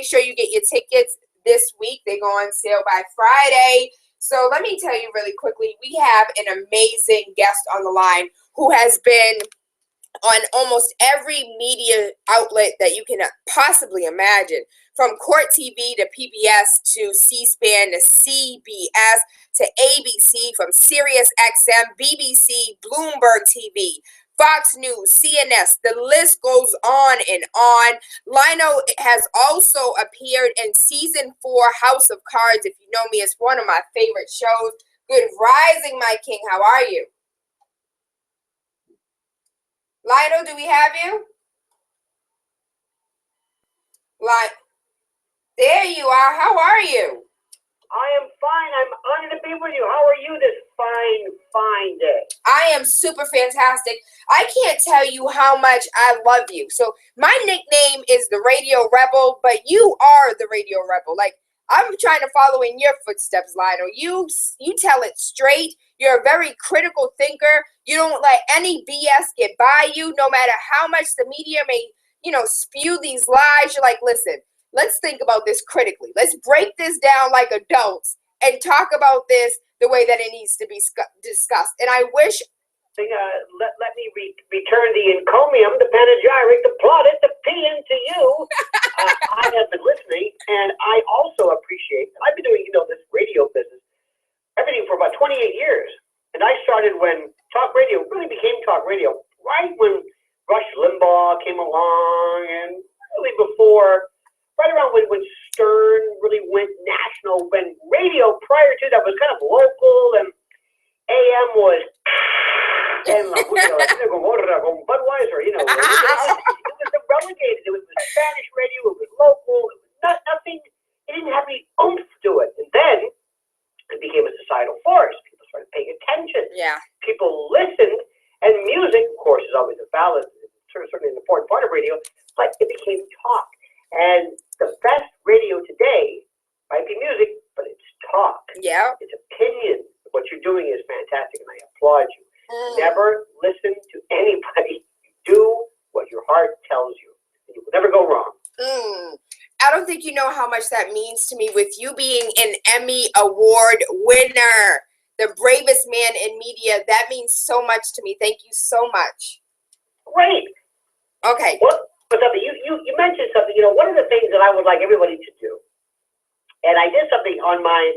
Make sure you get your tickets this week. They go on sale by Friday. So let me tell you really quickly, we have an amazing guest on the line who has been on almost every media outlet that you can possibly imagine, from Court TV to PBS to C-SPAN to CBS to ABC, from Sirius XM, BBC, Bloomberg TV, Fox News, CNS, the list goes on and on. Lionel has also appeared in season 4 House of Cards. If you know me, it's one of my favorite shows. Good rising, my king. How are you? Lionel, do we have you? There you are. How are you? I am fine. I'm honored to be with you. How are you this fine day? I am super fantastic. I can't tell you how much I love you. So my nickname is the Radio Rebel, but you are the Radio Rebel. Like, I'm trying to follow in your footsteps, Lionel. You tell it straight. You're a very critical thinker. You don't let any BS get by you, no matter how much the media may, spew these lies. You're like, listen, let's think about this critically. Let's break this down like adults and talk about this the way that it needs to be discussed. And I wish... let me return the encomium, the panegyric, the plaudit, the paean to you. I have been listening, and I also appreciate, I've been doing, this radio business, everything for about 28 years. And I started when talk radio really became talk radio, right when Rush Limbaugh came along, and really before, right around when Stern really went national, when radio prior to that was kind of local, and AM was... and Budweiser, it was relegated. It was Spanish radio. It was local. It was nothing. It didn't have any oomph to it. And then it became a societal force. People started paying attention. Yeah. People listened, and music, of course, is always a valid, certainly an important part of radio. But it became talk. And the best radio today might be music, but it's talk. Yeah. It's opinion. What you're doing is fantastic, and I applaud you. Never listen to anybody. Do what your heart tells you, and you will never go wrong. I don't think you know how much that means to me, with you being an Emmy Award winner, the bravest man in media. That means so much to me. Thank you so much. Great. Okay. Well, but something you mentioned something. One of the things that I would like everybody to do, and I did something on my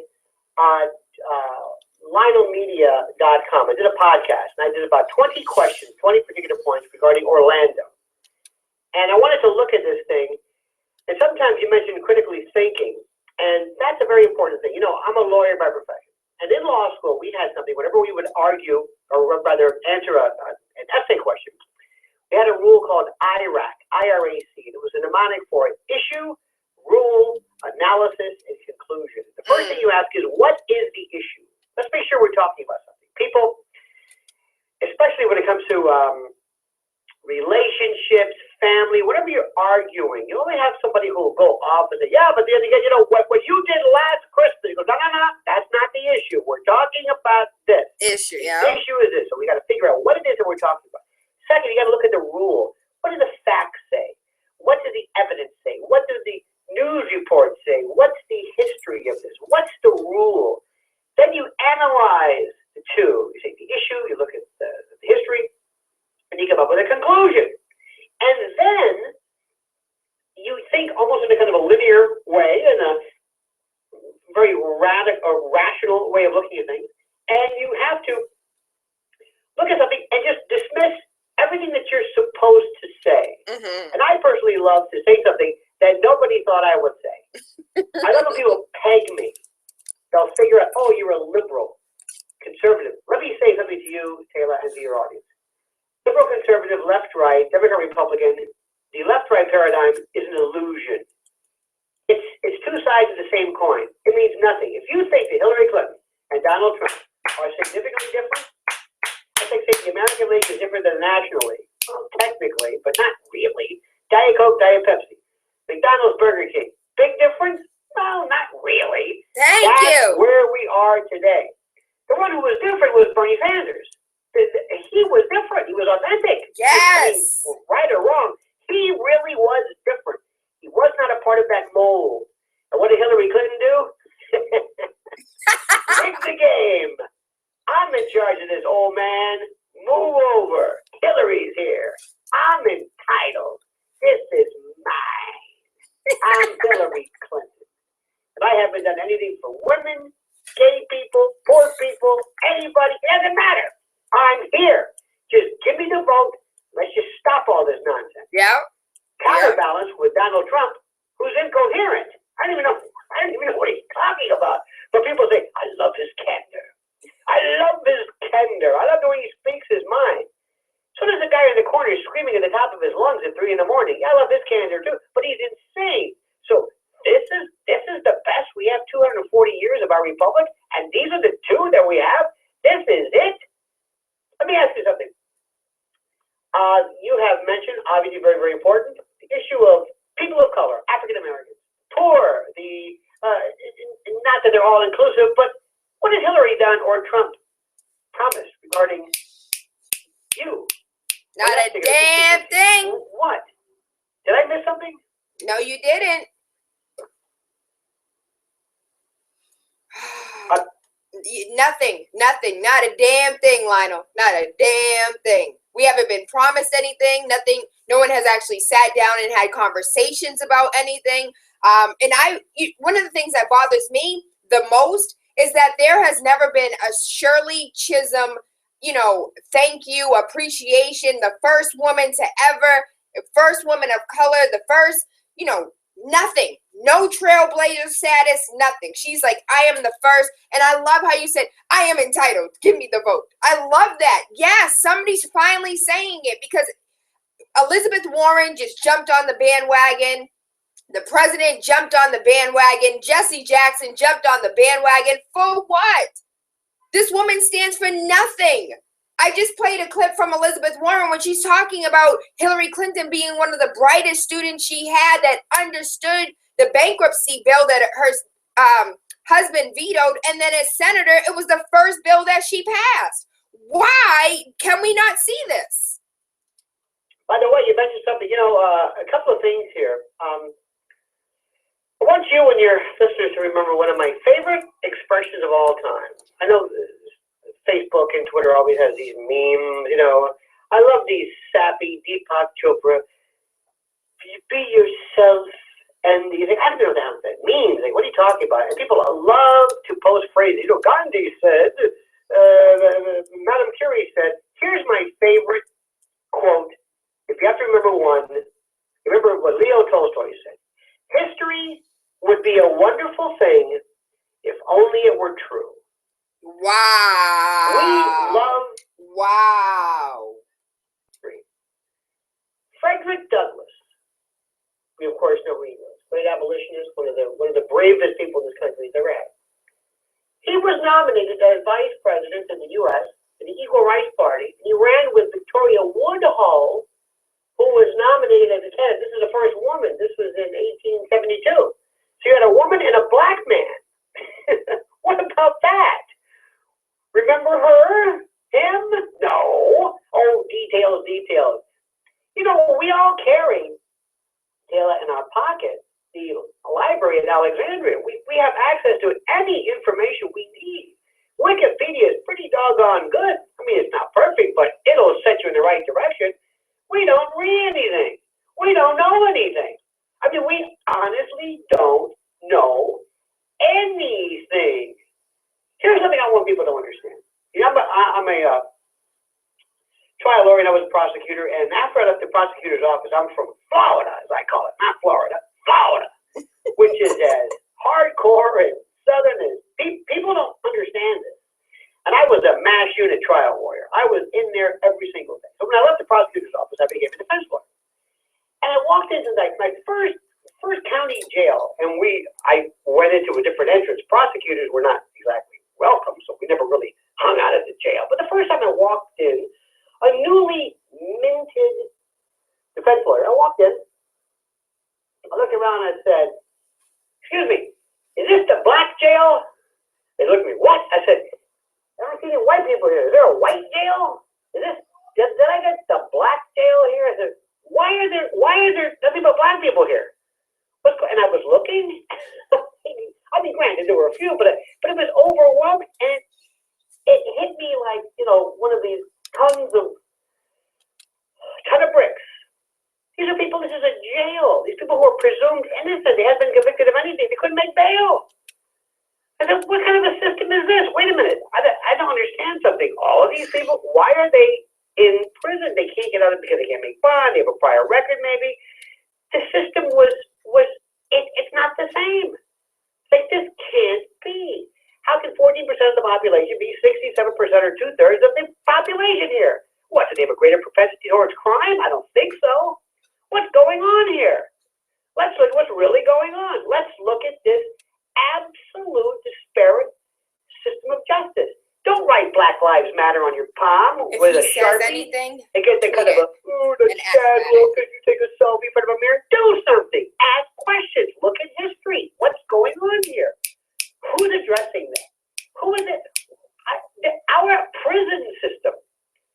LionelMedia.com. I did a podcast, and I did about 20 questions, 20 particular points regarding Orlando. And I wanted to look at this thing, and sometimes you mentioned critically thinking, and that's a very important thing. I'm a lawyer by profession, and in law school, we had something, whenever we would argue, or rather answer an essay question, we had a rule called IRAC, I-R-A-C, and it was a mnemonic for issue, rule, analysis, and conclusion. The first thing you ask is, what is the issue? Let's make sure we're talking about something. People, especially when it comes to relationships, family, whatever you're arguing, you only have somebody who will go off and say, yeah, but then again, what you did last Christmas. You go, no, that's not the issue. We're talking about this. Issue, yeah. The issue is this. So we got to figure out what it is that we're talking about. Second, you got to look at the rule. What do the facts say? What does the evidence say? What do the news reports say? What's the history of this? What's the rule? Then you analyze the two. You take the issue, you look at the history, and you come up with a conclusion. And then you think almost in a kind of a linear way, in a very radical or rational way of looking at things. And you have to look at something and just dismiss everything that you're supposed to say. And I personally love to say something that nobody thought I would say. I love when people peg me. They'll figure out, oh, you're a liberal, conservative. Let me say something to you, Tayla, and to your audience. Liberal, conservative, left, right, Democrat, Republican, the left-right paradigm is an illusion. It's two sides of the same coin. It means nothing. If you think that Hillary Clinton and Donald Trump are significantly different, I think the American League is different than the National League. Well, technically, but not really. Diet Coke, Diet Pepsi. McDonald's, Burger King. Big difference? Well, not really. That's where we are today. The one who was different was Bernie Sanders. He was different. He was authentic. Yes. I mean, right or wrong, he really was different. He was not a part of that mold. And what did Hillary Clinton do? Rig the game. I'm in charge of this, old man. Move over. Hillary's here. I'm entitled. This is mine. I'm Hillary Clinton. And I haven't done anything for women, gay people, poor people, anybody. It doesn't matter. I'm here. Just give me the vote. Let's just stop all this nonsense. Yeah. Counterbalance with Donald Trump, who's incoherent. I don't even know what he's talking about. But people say, I love his candor. I love his candor. I love the way he speaks his mind. So there's a guy in the corner screaming at the top of his lungs at 3 a.m. I love his candor too, but he's insane. So this is the best. We have 240 years of our republic, and these are the two that we have. This is it. Let me ask you something. You have mentioned, obviously very, very important, the issue of people of color, African Americans, poor, not that they're all inclusive, but what has Hillary done or Trump promised regarding you? Not a damn thing. What? Did I miss something? No, you didn't. Nothing, not a damn thing, Lionel. Not a damn thing. We haven't been promised anything, nothing. No one has actually sat down and had conversations about anything. One of the things that bothers me the most is that there has never been a Shirley Chisholm, thank you, appreciation, the first woman to ever, first woman of color, the first, nothing. No trailblazer status, nothing. She's like, I am the first. And I love how you said, I am entitled. Give me the vote. I love that. Yes, somebody's finally saying it because Elizabeth Warren just jumped on the bandwagon. The president jumped on the bandwagon. Jesse Jackson jumped on the bandwagon. For what? This woman stands for nothing. I just played a clip from Elizabeth Warren when she's talking about Hillary Clinton being one of the brightest students she had that understood the bankruptcy bill that her husband vetoed. And then as senator, it was the first bill that she passed. Why can we not see this? By the way, you mentioned something, a couple of things here. I want you and your listeners to remember one of my favorite expressions of all time. I know Facebook and Twitter always has these memes, I love these sappy Deepak Chopra. Be yourself. And you think, I don't know what that means. Like, what are you talking about? And people love to post phrases. Gandhi said, Madame Curie said, here's my favorite quote. If you have to remember one, remember what Leo Tolstoy said. History would be a wonderful thing if only it were true. Wow. We love history. Frederick Douglass. We, of course, know who he was. Great abolitionist, one of the bravest people in this country has ever had. He was nominated as vice president in the U.S. in the Equal Rights Party. He ran with Victoria Woodhull, who was nominated as a candidate. This is the first woman. This was in 1872. So you had a woman and a black man. What about that? Remember her? Him? No. Oh, details. We all carry, Tayla, in our pocket the library at Alexandria. We have access to any information we need. Wikipedia is pretty doggone good. I mean, it's not perfect, but it'll set you in the right direction. We don't read anything. We don't know anything. I mean, we honestly don't know anything. Here's something I want people to understand. I'm a trial lawyer and I was a prosecutor, and after I left the prosecutor's office, I'm from Florida, as I call it, not Florida, Florida, which is as hardcore and southern as people don't understand this. And I was a mass unit trial lawyer. I was in there every single day. So when I left the prosecutor's office, I became a defense lawyer. And I walked into my first county jail, and I went into a different entrance. Prosecutors were not exactly welcome, so we never really hung out at the jail. But the first time I walked in, a newly minted defense lawyer, I walked in, I looked around and I said, excuse me, is this the black jail? They looked at me, what? I said, I don't see any white people here. Is there a white jail? Did I get the black jail here? I said, why is there nothing but black people here? And I was looking. I mean, granted, there were a few, but it was overwhelming, and it hit me like, one of these ton of bricks. These are people. This is a jail. These people who are presumed innocent. They haven't been convicted of anything. They couldn't make bail. I said, what kind of a system is this? Wait a minute. I don't understand something. All of these people, why are they in prison? They can't get out of it because they can't make bond. They have a prior record, maybe. The system it's not the same. Like, this can't be. How can 14% of the population be 67% or 2/3 of the population here? What, do they have a greater propensity towards crime? I don't think so. What's going on here? Let's look at what's really going on. Let's look at this absolute disparate system of justice. Don't write Black Lives Matter on your palm with a Sharpie. Anything, and get the kind of that's sad, look, can you take a selfie in front of a mirror? Do something. Ask questions. Look at history. What's going on here? Who's addressing that? Who is it? Our prison system,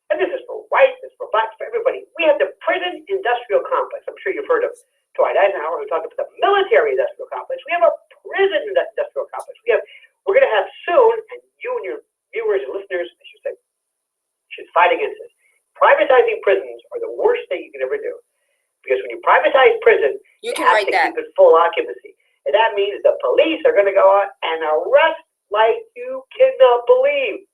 and this is for whites, this is for blacks, for everybody. We have the prison industrial complex. I'm sure you've heard of Dwight Eisenhower, who talked about the military industrial complex. We have a prison industrial complex. We're going to have soon, and you and your viewers and listeners, I should say, should fight against this. Privatizing prisons are the worst thing you can ever do. Because when you privatize prison, you have to keep it full occupancy. And that means the police are going to go out and arrest like you cannot believe.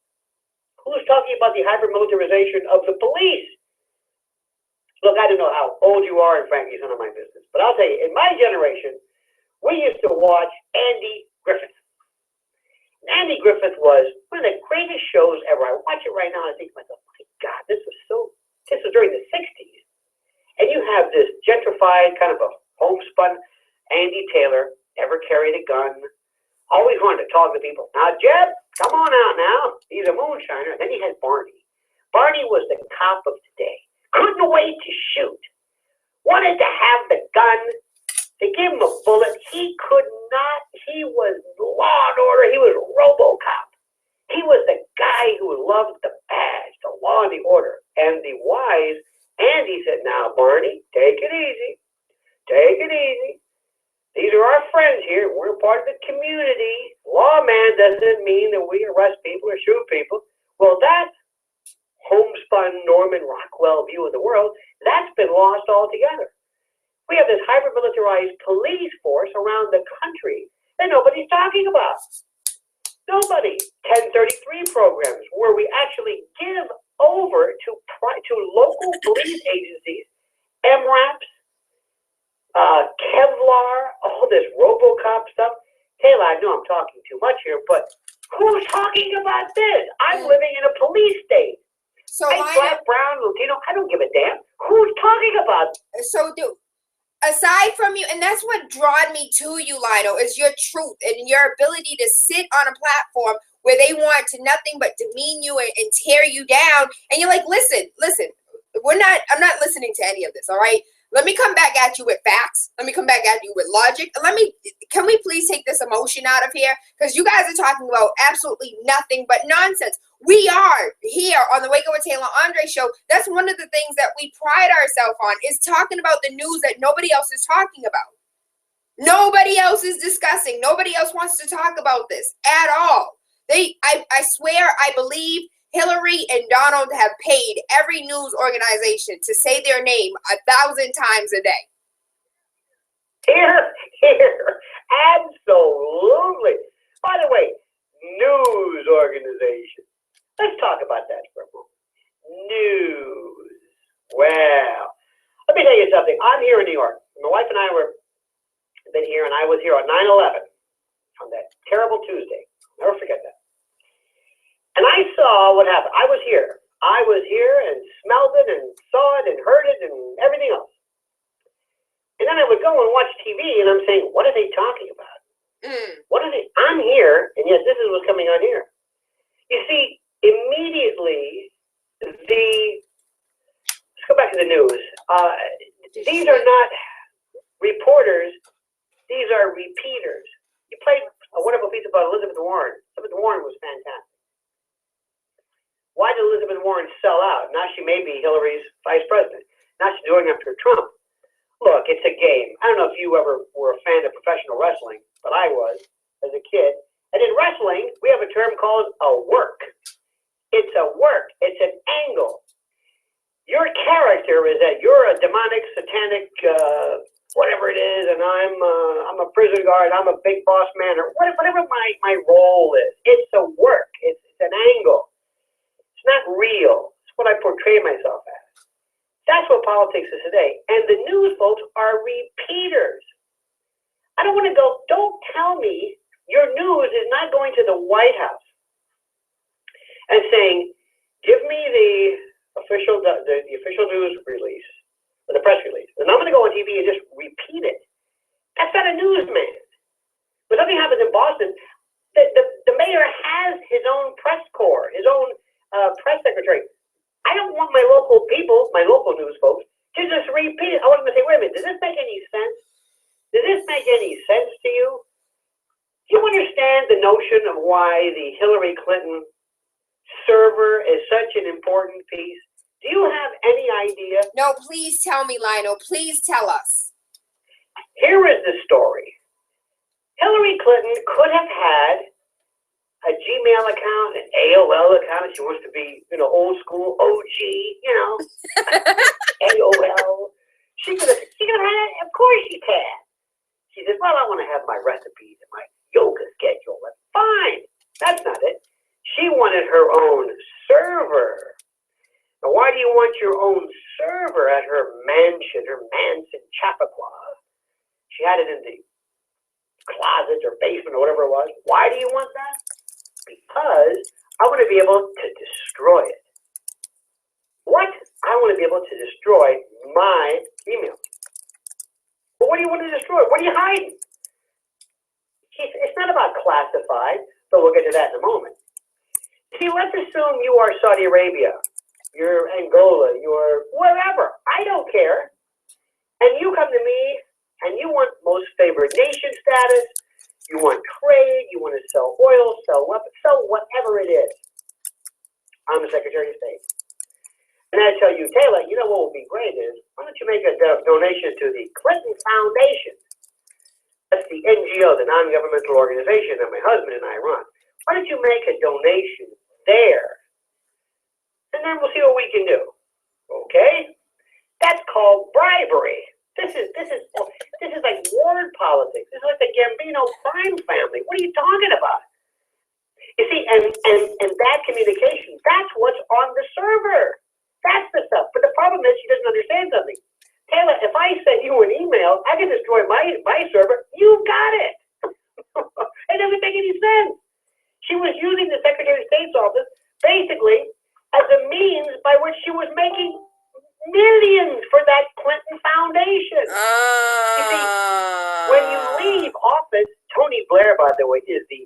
Who's talking about the hyper-militarization of the police? Look, I don't know how old you are, and frankly, it's none of my business. But I'll tell you, in my generation, we used to watch Andy Griffith. Andy Griffith was one of the greatest shows ever. I watch it right now and I think to myself, my God, this was during the 60s. And you have this gentrified, kind of a homespun Andy Taylor, never carried a gun, always wanted to talk to people. Now, Jeb, come on out now. He's a moonshiner. And then he had Barney. Barney was the cop of today. Couldn't wait to shoot. Wanted to have the gun. They gave him a bullet. He could not. He was law and order. He was RoboCop. He was the guy who loved the badge, the law and the order. And the wise Andy said, now, Barney, take it easy. Take it easy. These are our friends here. We're part of the community. Lawman doesn't mean that we arrest people or shoot people. Well, that homespun Norman Rockwell view of the world, that's been lost altogether. We have this hyper-militarized police force around the country that nobody's talking about. Nobody. 1033 programs where we actually give over to local police agencies, MRAPs, Kevlar, all this RoboCop stuff. Tayla, I know I'm talking too much here, but who's talking about this? I'm living in a police state. So Black, brown, Latino, I don't give a damn. Who's talking about it? So, aside from you, and that's what drawed me to you, Lionel, is your truth and your ability to sit on a platform where they want to nothing but demean you and tear you down. And you're like, listen, I'm not listening to any of this, all right? Let me come back at you with facts. Let me come back at you with logic. Can we please take this emotion out of here? Because you guys are talking about absolutely nothing but nonsense. We are here on the Wake Up with Tayla Andre show. That's one of the things that we pride ourselves on, is talking about the news that nobody else is talking about. Nobody else is discussing. Nobody else wants to talk about this at all. I swear, I believe Hillary and Donald have paid every news organization to say their name 1,000 times a day. Here, absolutely. By the way, news organization. Let's talk about that for a moment. News. Well, let me tell you something. I'm here in New York. My wife and I been here, and I was here on 9/11 on that terrible Tuesday. Never forget that. And I saw what happened. I was here and smelled it and saw it and heard it and everything else. And then I would go and watch TV, and I'm saying, what are they talking about? What are they? I'm here, and yet this is what's coming on here. You see, immediately, let's go back to the news. These are not reporters. These are repeaters. You played a wonderful piece about Elizabeth Warren. Elizabeth Warren was fantastic. Why did Elizabeth Warren sell out? Now she may be Hillary's vice president. Now she's going after Trump. Look, it's a game. I don't know if you ever were a fan of professional wrestling, but I was as a kid. And in wrestling, we have a term called a work. It's a work. It's an angle. Your character is that you're a demonic, satanic, whatever it is, and I'm a prison guard, I'm a big boss man, or whatever my role is. It's a work. It's an angle. It's not real. It's what I portray myself as. That's what politics is today. And the news folks are repeaters. I don't want to go, don't tell me your news is not going to the White House and saying, give me the official news release, or the press release. And I'm going to go on TV and just repeat it. That's not a newsman. When something happens in Boston, the mayor has his own press corps, his own press secretary. I don't want my local people, my local news folks, to just repeat it. I want them to say, wait a minute, does this make any sense? Does this make any sense to you? Do you understand the notion of why the Hillary Clinton server is such an important piece? Do you have any idea? No, please tell me, Lionel. Please tell us. Here is the story. Hillary Clinton could have had a Gmail account, an AOL account. She wants to be, old school, OG, AOL. She could have had it. Of course she can. She says, well, I want to have my recipes and my yoga schedule. That's fine. That's not it. She wanted her own server. Now, why do you want your own server at her mansion Chappaqua? She had it in the closet or basement or whatever it was. Why do you want that? Because I want to be able to destroy it. What? I want to be able to destroy my email. But what do you want to destroy? What are you hiding? It's not about classified, but we'll get to that in a moment. See, let's assume you are Saudi Arabia, you're Angola, you're wherever. I don't care. And you come to me and you want most favored nation status. You want trade, you want to sell oil, sell weapons, sell whatever it is. I'm the Secretary of State. And I tell you, Tayla, you know what would be great is, why don't you make a donation to the Clinton Foundation? That's the NGO, the non-governmental organization that my husband and I run. Why don't you make a donation there? And then we'll see what we can do. Okay? That's called bribery. This is like ward politics. This is like the Gambino crime family. What are you talking about? You see, and that communication, that's what's on the server. That's the stuff. But the problem is she doesn't understand something. Tayla, if I send you an email, I can destroy my server. You got it. It doesn't make any sense. She was using the Secretary of State's office basically as a means by which she was making millions for that Clinton Foundation. You see, when you leave office, Tony Blair, by the way, is the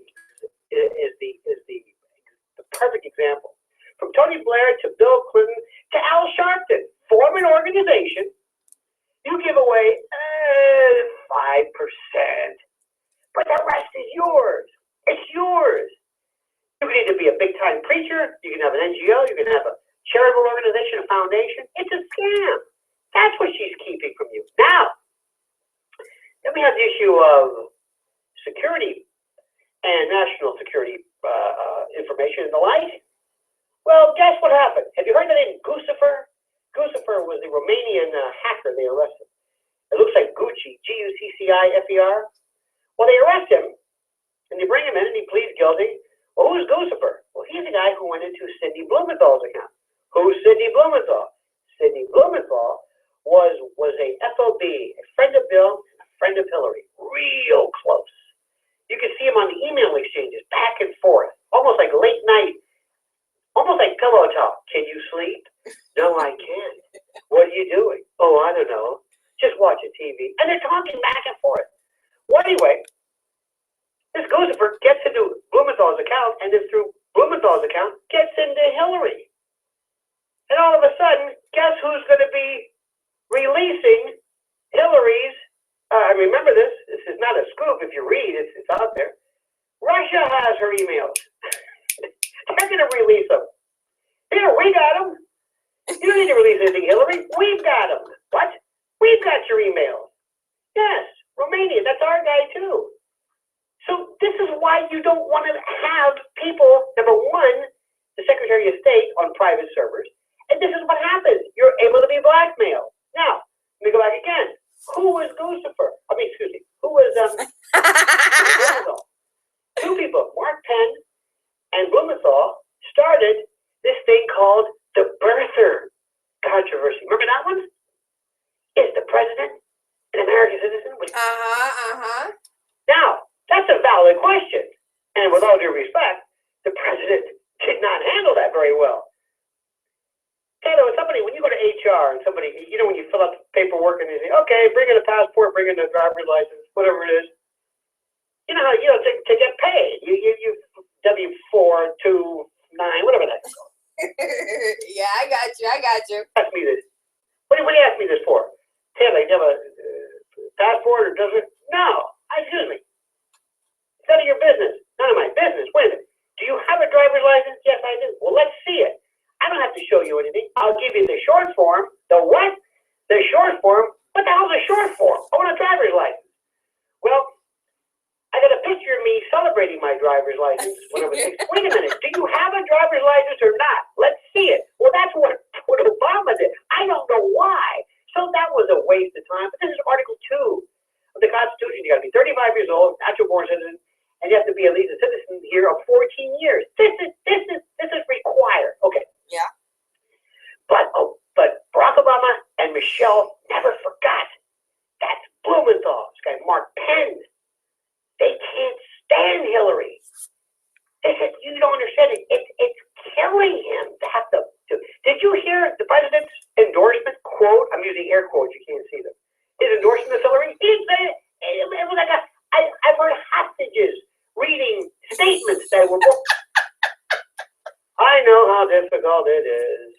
perfect example. From Tony Blair to Bill Clinton to Al Sharpton, form an organization. You give away 5%, but the rest is yours. It's yours. You can either be a big-time preacher, you can have an NGO, you can have a charitable organization, a foundation. It's a scam. That's what she's keeping from you. Now, then we have the issue of security and national security information and the like. Well, guess what happened? Have you heard the name Guccifer? Guccifer was the Romanian hacker they arrested. It looks like Gucci, Guccifer. Well, they arrest him, and they bring him in, and he pleads guilty. Well, who's Guccifer? Well, he's the guy who went into Sidney Blumenthal's account. Who's Sidney Blumenthal? Sidney Blumenthal was a FOB, a friend of Bill, and a friend of Hillary. Real close. You can see him on the email exchanges, back and forth, almost like late night, almost like pillow talk. Can you sleep? No, I can't. What are you doing? Oh, I don't know. Just watching TV. And they're talking back and forth. Well, anyway, this Guccifer gets into Blumenthal's account, and then through Blumenthal's account, gets into Hillary. And all of a sudden, guess who's going to be releasing Hillary's, remember this is not a scoop if you read, it's out there. Russia has her emails. They're going to release them. Here, we got them. You don't need to release anything, Hillary. We've got them. What? We've got your emails. Yes, Romania, that's our guy too. So this is why you don't want to have people, number one, the Secretary of State on private servers. And this is what happens. You're able to be blackmailed. Now, let me go back again. Who was Lucifer? Excuse me. Who was Blumenthal? Two people, Mark Penn and Blumenthal, started this thing called the birther controversy. Remember that one? Is the president an American citizen? Now, that's a valid question. And with all due respect, the president did not handle that very well. Tayla, when you go to HR and somebody, when you fill out the paperwork and they say, okay, bring in a passport, bring in a driver's license, whatever it is, you know how, to get paid, you W-4, 2-9, whatever that's called. Yeah, I got you. Ask me this. What do you ask me this for? Tayla, you have a passport or does it? No. Excuse me. It's none of your business. None of my business. Wait a minute. Do you have a driver's license? Yes, I do. Well, let's see it. I don't have to show you anything. I'll give you the short form. The what? The short form? What the hell's a short form? I want a driver's license. Well, I got a picture of me celebrating my driver's license when I was 6. Wait a minute. Do you have a driver's license or not? Let's see it. Well, that's what Obama did. I don't know why. So that was a waste of time. But this is Article 2 of the Constitution. You got to be 35 years old, natural born citizen, and you have to be at least a citizen here of 14 years. This is required. Okay. Yeah. But Barack Obama and Michelle never forgot. That's Blumenthal. This guy Mark Penn. They can't stand Hillary. They said, you don't understand it. It's killing him to have to. Did you hear the president's endorsement quote? I'm using air quotes. You can't see them. His endorsement of Hillary. He didn't say it. It was like I've heard hostages reading statements that were. I know how difficult it is.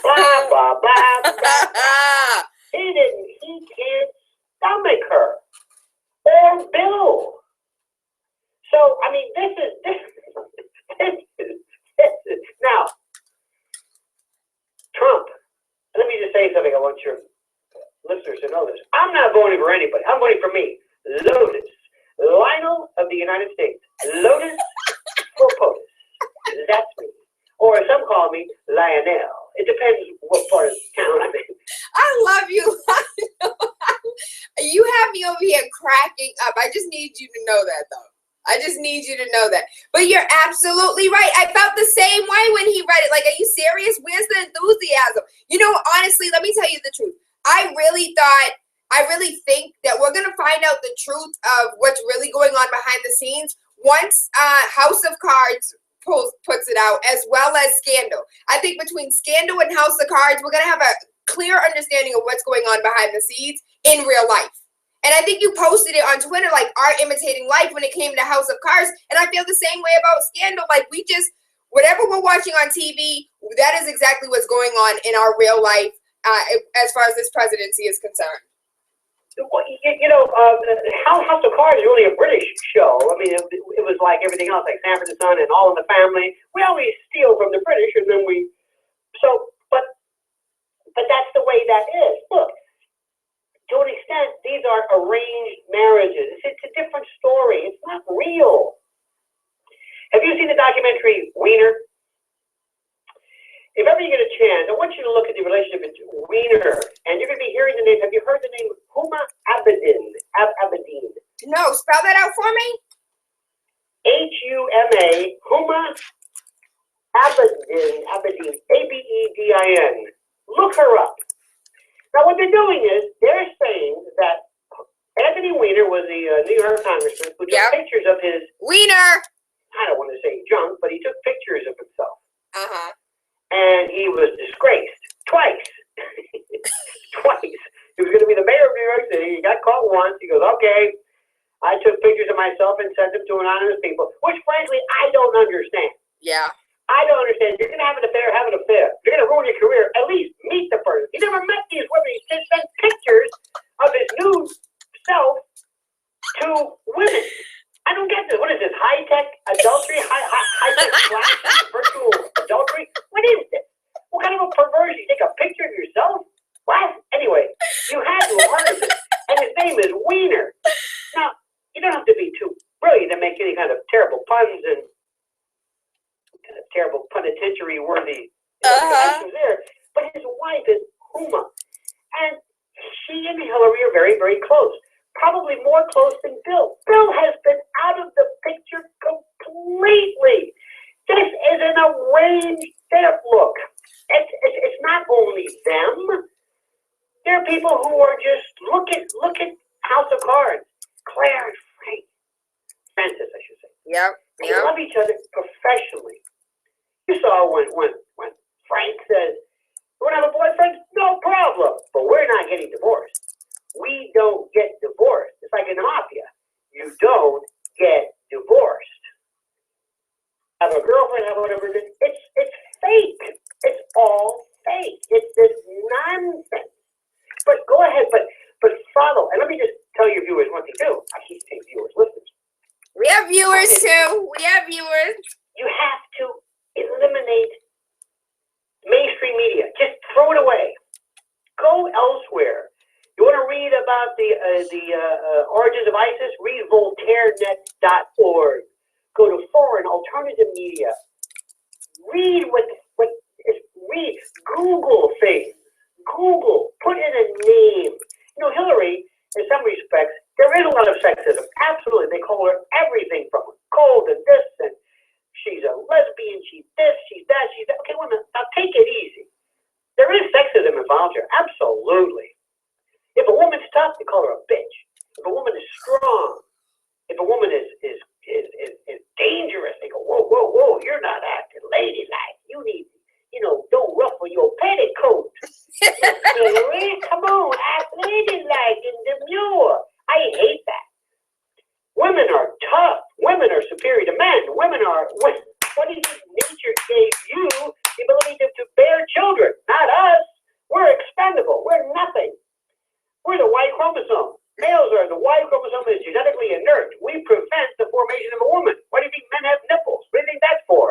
Blah, blah, blah, blah. He can't stomach her. Or Bill. So, this is now, Trump, let me just say something. I want your listeners to know this. I'm not voting for anybody. I'm voting for me. Lotus. Lionel of the United States. Lotus for POTUS. That's me. Or some call me Lionel. It depends what part of town I'm in. I love you. You have me over here cracking up. I just need you to know that, though. I just need you to know that. But you're absolutely right. I felt the same way when he read it. Like, are you serious? Where's the enthusiasm? Honestly, let me tell you the truth. I really think that we're going to find out the truth of what's really going on behind the scenes once House of Cards puts it out, as well as Scandal. I think between Scandal and House of Cards, we're going to have a clear understanding of what's going on behind the scenes in real life. And I think you posted it on Twitter, like art imitating life when it came to House of Cards. And I feel the same way about Scandal. Like, whatever we're watching on TV, that is exactly what's going on in our real life as far as this presidency is concerned. House of Cards is really a British show. It was like everything else, like Sanford and Son and All in the Family. We always steal from the British, and then but that's the way that is. Look, to an extent, these are arranged marriages. It's a different story. It's not real. Have you seen the documentary Wiener? If ever you get a chance, I want you to look at the relationship between Wiener, and you're going to be hearing the name. Have you heard the name Huma Abedin? Abedin. No, spell that out for me. Huma, Huma Abedin, Abedin, Look her up. Now, what they're doing is they're saying that Anthony Weiner was the New York congressman who took pictures of his Wiener. I don't want to say junk, but he took pictures of himself. Uh-huh. And he was disgraced twice. Twice. He was going to be the mayor of New York City. He got caught once. He goes, okay, I took pictures of myself and sent them to anonymous people, which frankly, I don't understand. Yeah. I don't understand. You're going to have an affair, have an affair. You're going to ruin your career. At least meet the person. He never met these women. He just sent pictures of his nude self to women. I don't get this. What is this? High-tech adultery? High-tech virtual adultery? What is this? What kind of a perversion? You take a picture of yourself? What? Anyway, you really to make any kind of terrible puns and kind of terrible penitentiary worthy connections there. But his wife is Huma, and she and Hillary are very, very close. Probably more close than Bill. Bill has been out of the picture completely. This is an arranged setup. Look, it's not only them. There are people who are just look at House of Cards. Claire and Francis, I should say. Yep. They love each other professionally. You saw when Frank says, "We're gonna have a boyfriend, no problem, but we're not getting divorced. We don't get divorced. It's like in the mafia. You don't get divorced. Have a girlfriend, have whatever it is. It's fake. It's all fake. It's this nonsense. But go ahead, but follow. And let me just tell your viewers what to do. I keep saying viewers, listeners. We have viewers too. We have viewers. You have to eliminate mainstream media. Just throw it away. Go elsewhere. You want to read about the origins of ISIS? Read VoltaireNet.org. Go to foreign alternative media. Read read. Google things. Google. Put in a name. You know, Hillary, in some respects, there is a lot of sexism. Absolutely. They call her everything from cold and this, and she's a lesbian, she's this, she's that, she's that. Okay, well, now take it easy. There is sexism involved here. Absolutely. If a woman's tough, they call her a bitch. If a woman is strong, if a woman is dangerous, they go, whoa, whoa, whoa, you're not acting ladylike. You need, don't ruffle your petticoat. Hillary, come on, act ladylike and demure. I hate that. Women are tough. Women are superior to men. What do you think nature gave you the ability to bear children? Not us. We're expendable. We're nothing. We're the Y chromosome. Males are the Y chromosome is genetically inert. We prevent the formation of a woman. Why do you think men have nipples? What do you think that's for?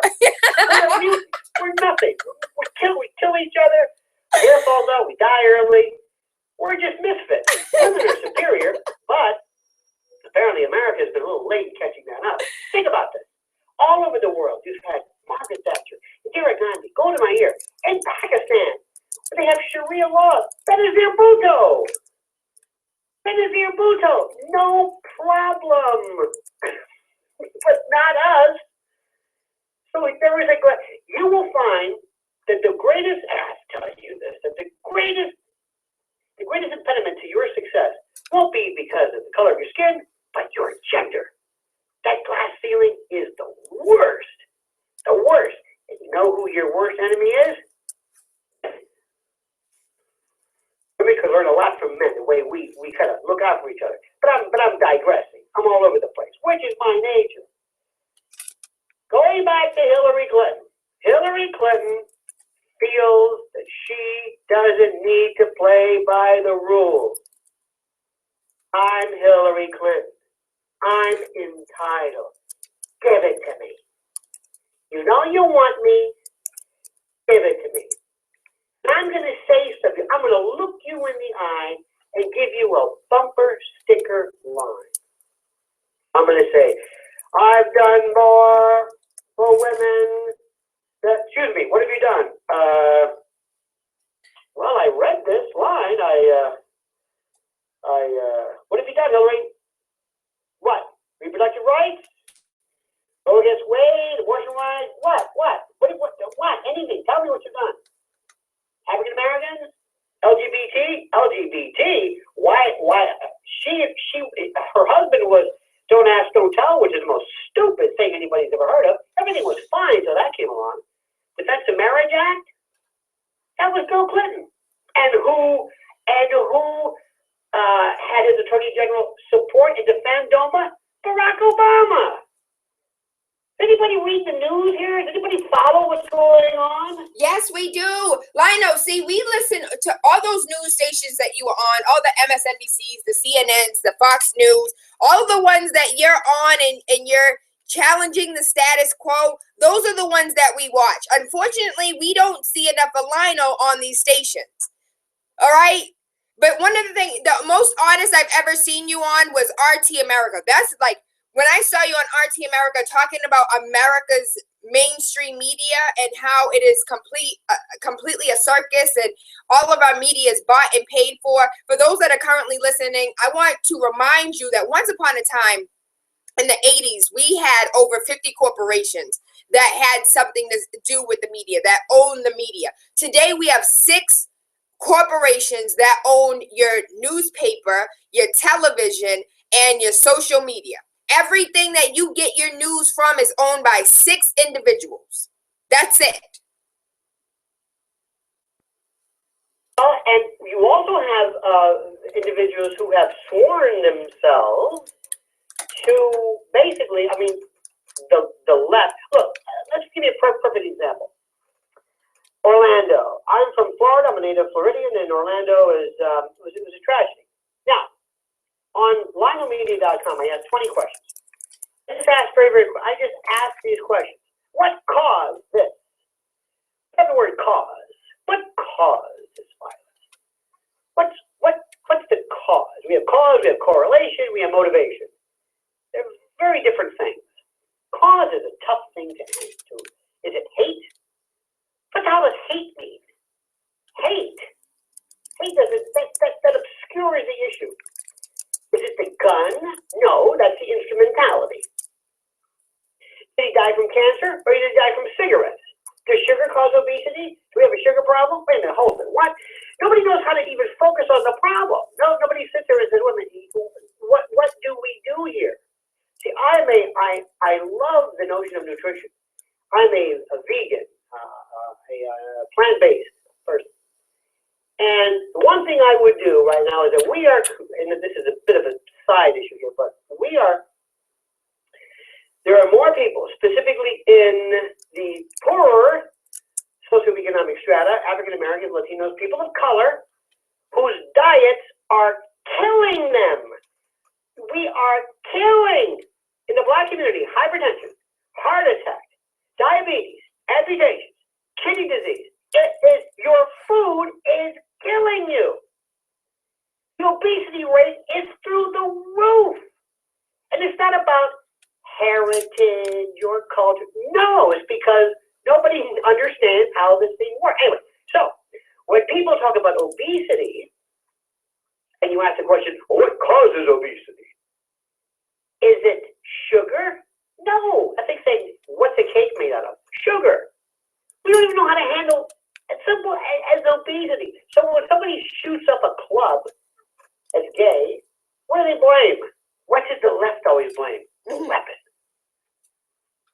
We're nothing. We kill each other. Our hair falls out. We die early. We're just misfits. Women are superior, but apparently America has been a little late in catching that up. Think about this. All over the world, you've had Margaret Thatcher, Indira Gandhi, go to my ear. In Pakistan, they have Sharia laws. Benazir Bhutto. Benazir Bhutto. No problem. But not us. So there is you will find that the greatest, I'm telling you this, that the greatest impediment to your success won't be because of the color of your skin, but your gender. That glass ceiling is the worst. The worst. And you know who your worst enemy is? We could learn a lot from men, the way we kind of look out for each other. But I'm digressing. I'm all over the place, which is my nature. Going back to Hillary Clinton. Hillary Clinton feels that she doesn't need to play by the rules. I'm Hillary Clinton. I'm entitled. Give it to me. You know you want me. Give it to me. And I'm going to say something. I'm going to look you in the eye and give you a bumper sticker line. I'm going to say, I've done more for women. Excuse me, what have you done? Well, I read this line. What have you done, Hillary? What? Reproductive rights? Go against Wade, abortion rights? What? What? Anything. Tell me what you've done. African Americans? LGBT? Why? Her husband was Don't Ask, Don't Tell, which is the most stupid thing anybody's ever heard of. Everything was fine until that came along. Defense of Marriage Act? That was Bill Clinton. And who had his Attorney General support and defend DOMA? Barack Obama. Does anybody read the news here? Does anybody follow what's going on? Yes, we do. Lionel, see, we listen to all those news stations that you are on, all the MSNBCs, the CNNs, the Fox News, all the ones that you're on and you're challenging the status quo. Those are the ones that we watch. Unfortunately, we don't see enough of Lionel on these stations. All right? But one of the things, the most honest I've ever seen you on was RT America. That's like when I saw you on RT America talking about America's mainstream media and how it is completely a circus and all of our media is bought and paid for those that are currently listening, I want to remind you that once upon a time in the 80s, we had over 50 corporations that had something to do with the media, that own the media. Today, we have 6 corporations that own your newspaper, your television, and your social media. Everything that you get your news from is owned by 6 individuals. That's it. And you also have individuals who have sworn themselves to basically, I mean, the left. Look, let's give you a perfect example. Orlando. I'm from Florida. I'm a native Floridian, and Orlando was a tragedy. Now, on LionelMedia.com, I asked 20 questions. I just asked I just asked these questions. What caused this? Have the word cause. What caused this violence? What's the cause? We have cause, we have correlation, we have motivation. They're very different things. Cause is a tough thing to answer. Is it hate? What the hell does hate mean? Hate. Hate doesn't, that obscures the issue. Is it the gun? No, that's the instrumentality. Did he die from cancer or did he die from cigarettes? Does sugar cause obesity? Do we have a sugar problem? Wait a minute, hold it. What? Nobody knows how to even focus on the problem. No, nobody sits there and says, what do we do here? See, I love the notion of nutrition. I'm a vegan, a plant-based person. And the one thing I would do right now is that we are, and this is a bit of a side issue here, but there are more people, specifically in the poorer socioeconomic strata, African Americans, Latinos, people of color, whose diets are killing them. We are killing, in the Black community, hypertension, heart attack, diabetes, amputations, kidney disease. Your food is killing you. The obesity rate is through the roof. And it's not about heritage or culture. No, it's because nobody understands how this thing works. Anyway, so when people talk about obesity, and you ask the question, what causes obesity? Is it sugar? No. I think saying, what's the cake made out of? Sugar. We don't even know how to handle as simple as obesity. So when somebody shoots up a club as gay, what do they blame? What does the left always blame? The weapon.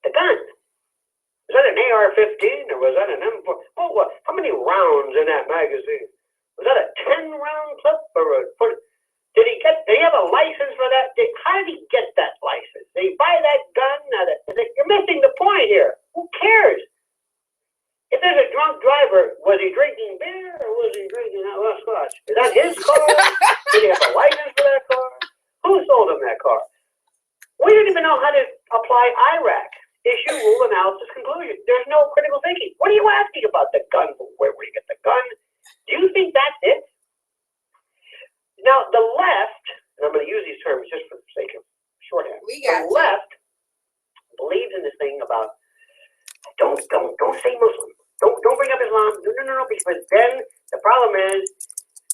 The gun. Was that an AR-15 or was that an M4? Oh, how many rounds in that magazine? Was that a 10-round clip or did he have a license for that? How did he get that license? Did he buy that gun? You're missing the point here. Who cares? If there's a drunk driver, was he drinking beer or was he drinking scotch? Is that his car? Did he have a license for that car? Who sold him that car? We don't even know how to apply IRAC. Issue, rule, analysis, conclusion. There's no critical thinking. What are you asking about the gun? Where do you get the gun? Do you think that's it? Now, the left, and I'm going to use these terms just for the sake of shorthand. The left believes in this thing about don't say Muslim. Don't bring up Islam. No, because then the problem is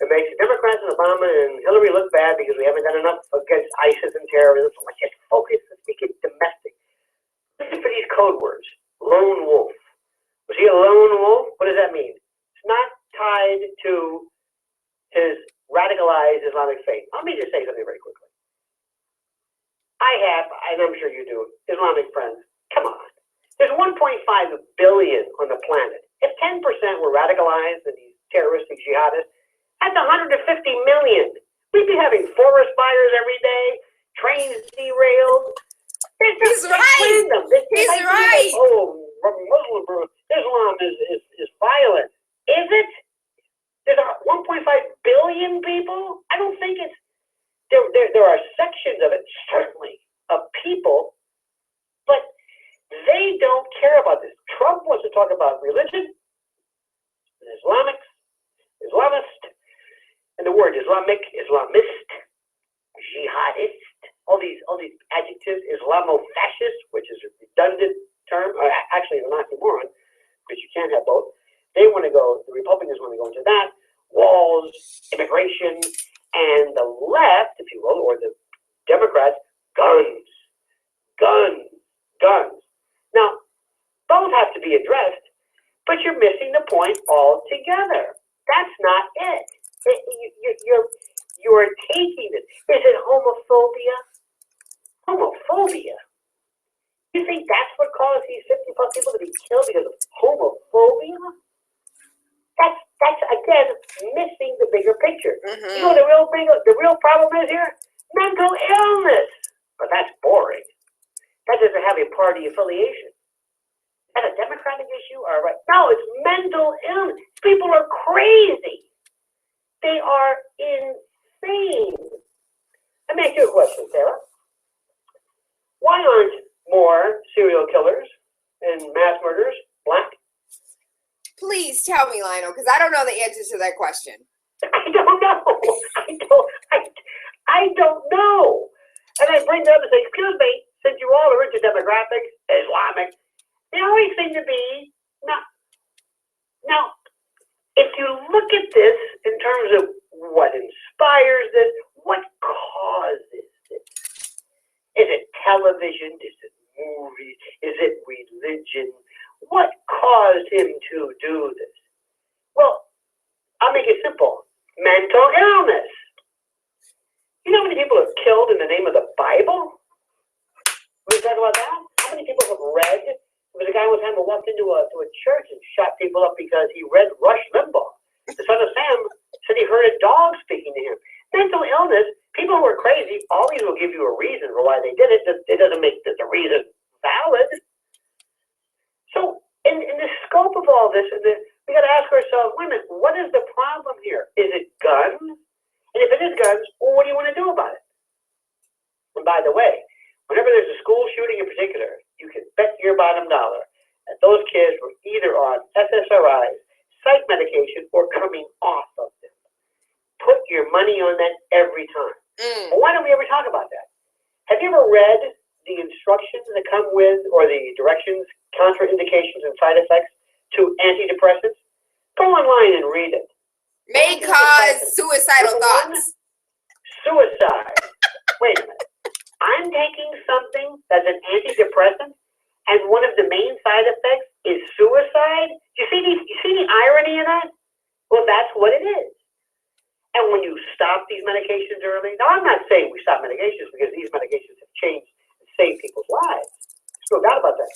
it makes the Democrats and Obama and Hillary look bad because we haven't done enough against ISIS and terrorism. So let's just focus and speak it domestic. Listen for these code words. Lone wolf. Was he a lone wolf? What does that mean? It's not tied to his radicalized Islamic faith. Let me just say something very quickly. I have, and I'm sure you do, Islamic friends. Come on. There's 1.5 billion on the planet. If 10% were radicalized and these terroristic jihadists, that's 150 million. We'd be having forest fires every day, trains derailed. He's right. He's right. Oh, Islam is violent. Is it? There's 1.5 billion people? I don't think it's... There are sections of it, certainly, of people, but they don't care about this. Trump wants to talk about religion, Islamist, and the word Islamic, Islamist, jihadist, all these adjectives, Islamofascist, which is a redundant term, or actually an oxymoron, because you can't have both. They want to go, the Republicans want to go into that, walls, immigration, and the left, if you will, or the Democrats, guns. Now, both have to be addressed, but you're missing the point altogether. That's not it. You're taking it. Is it homophobia? Homophobia? You think that's what caused these 50 plus people to be killed because of homophobia? That's again missing the bigger picture. Mm-hmm. You know the real problem is here? Mental illness. But that's boring. That doesn't have a party affiliation. Is that a Democratic issue? Or right? No, it's mental illness. People are crazy. They are insane. Let me ask you a question, Tayla. Why aren't more serial killers and mass murderers black? Please tell me, Lionel, because I don't know the answer to that question. I don't know. I don't know. And I bring it up and say, excuse me, since you all are into demographics, Islamic, they always seem to be not. Now, if you look at this in terms of what inspires this, what causes this? Is it television? Is it movies? Is it religion? What caused him to do this? Well, I'll make it simple. Mental illness. You know how many people are killed in the name of the Bible? We talk about that? How many people have read? There was a guy one time who walked into a church and shot people up because he read Rush Limbaugh. The son of Sam said he heard a dog speaking to him. Mental illness, people who are crazy always will give you a reason for why they did it. It doesn't make the reason valid. So in the scope of all this, we got to ask ourselves, wait a minute, what is the problem here? Is it guns? And if it is guns, well, what do you want to do about it? And by the way, whenever there's a school shooting in particular, you can bet your bottom dollar that those kids were either on SSRIs, psych medication, or coming off of them. Put your money on that every time. Well, why don't we ever talk about that? Have you ever read the instructions that come with, or the directions, contraindications, and side effects to antidepressants? Go online and read it. May cause suicidal thoughts. Suicide. Wait a minute. I'm taking something that's an antidepressant, and one of the main side effects is suicide? You see the irony in that? Well, that's what it is. And when you stop these medications early, now I'm not saying we stop medications because these medications have changed and saved people's lives. There's no doubt about that.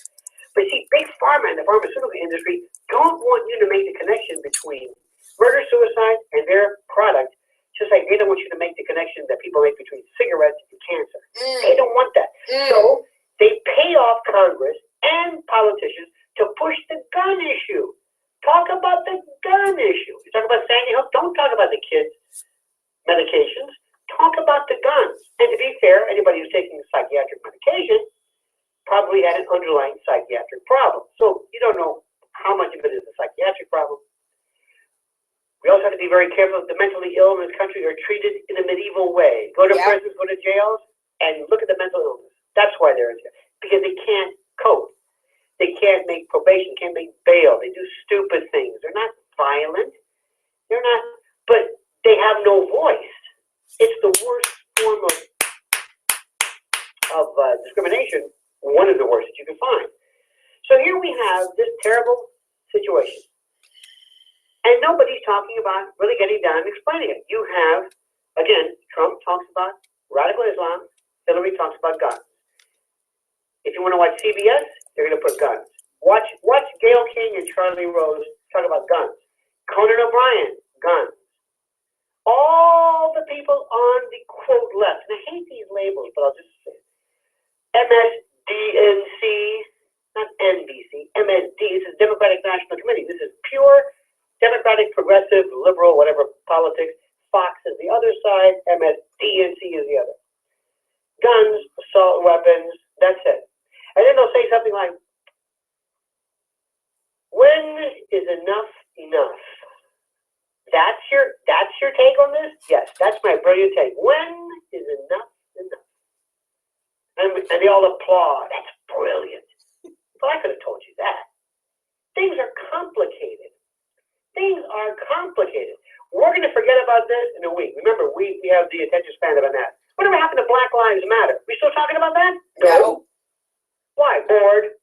But see, big pharma and the pharmaceutical industry don't want you to make the connection between murder, suicide, and their product, just like they don't want you to make the connection that people make between cigarettes and cancer. They don't want that. So they pay off Congress and politicians to push the gun issue. Talk about the gun issue. You talk about Sandy Hook, don't talk about the kids' medications. Talk about the guns. And to be fair, anybody who's taking psychiatric medication probably had an underlying psychiatric problem. So you don't know how much of it is a psychiatric problem. We also have to be very careful that the mentally ill in this country are treated in a medieval way. Go to prisons, go to jails, and look at the mental illness. That's why they're in jail. Because they can't cope. They can't make probation, can't make bail. They do stupid things. They're not violent. They're not, but they have no voice. It's the worst form of discrimination, one of the worst that you can find. So here we have this terrible situation. And nobody's talking about really getting down and explaining it. You have, again, Trump talks about radical Islam. Hillary talks about guns. If you want to watch CBS, they're going to put guns. Watch Gayle King and Charlie Rose talk about guns. Conan O'Brien, guns. All the people on the quote left, and I hate these labels, but I'll just say it. MSDNC, not NBC, MSD. This is Democratic National Committee. This is pure Democratic, progressive, liberal, whatever politics. Fox is the other side. MSDNC is the other. Guns, assault weapons, that's it. And then they'll say something like, when is enough enough? That's your take on this? Yes, that's my brilliant take. When is enough enough? And they all applaud. That's brilliant. Well, I could have told you that. Things are complicated. Things are complicated. We're going to forget about this in a week. Remember, we have the attention span of a gnat. Whatever happened to Black Lives Matter? We still talking about that? No. Why? Bored.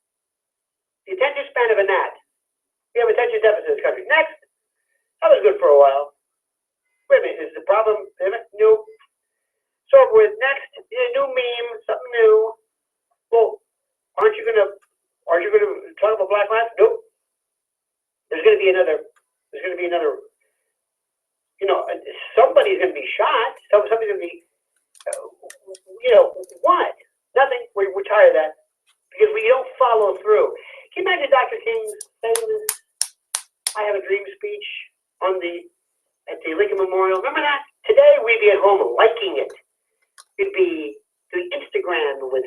The attention span of a gnat. We have attention deficit in this country. Next. That was good for a while. Wait a minute. Is the problem? Nope. So with next, new meme, something new. Well, aren't you gonna talk about Black Lives? Nope. There's gonna be another. Somebody's gonna be shot. Somebody's gonna be. What? Nothing. We're tired of that because we don't follow through. Can you imagine Dr. King saying this? I have a dream speech at the Lincoln Memorial. Remember that? Today we'd be at home liking it. We'd be doing Instagram with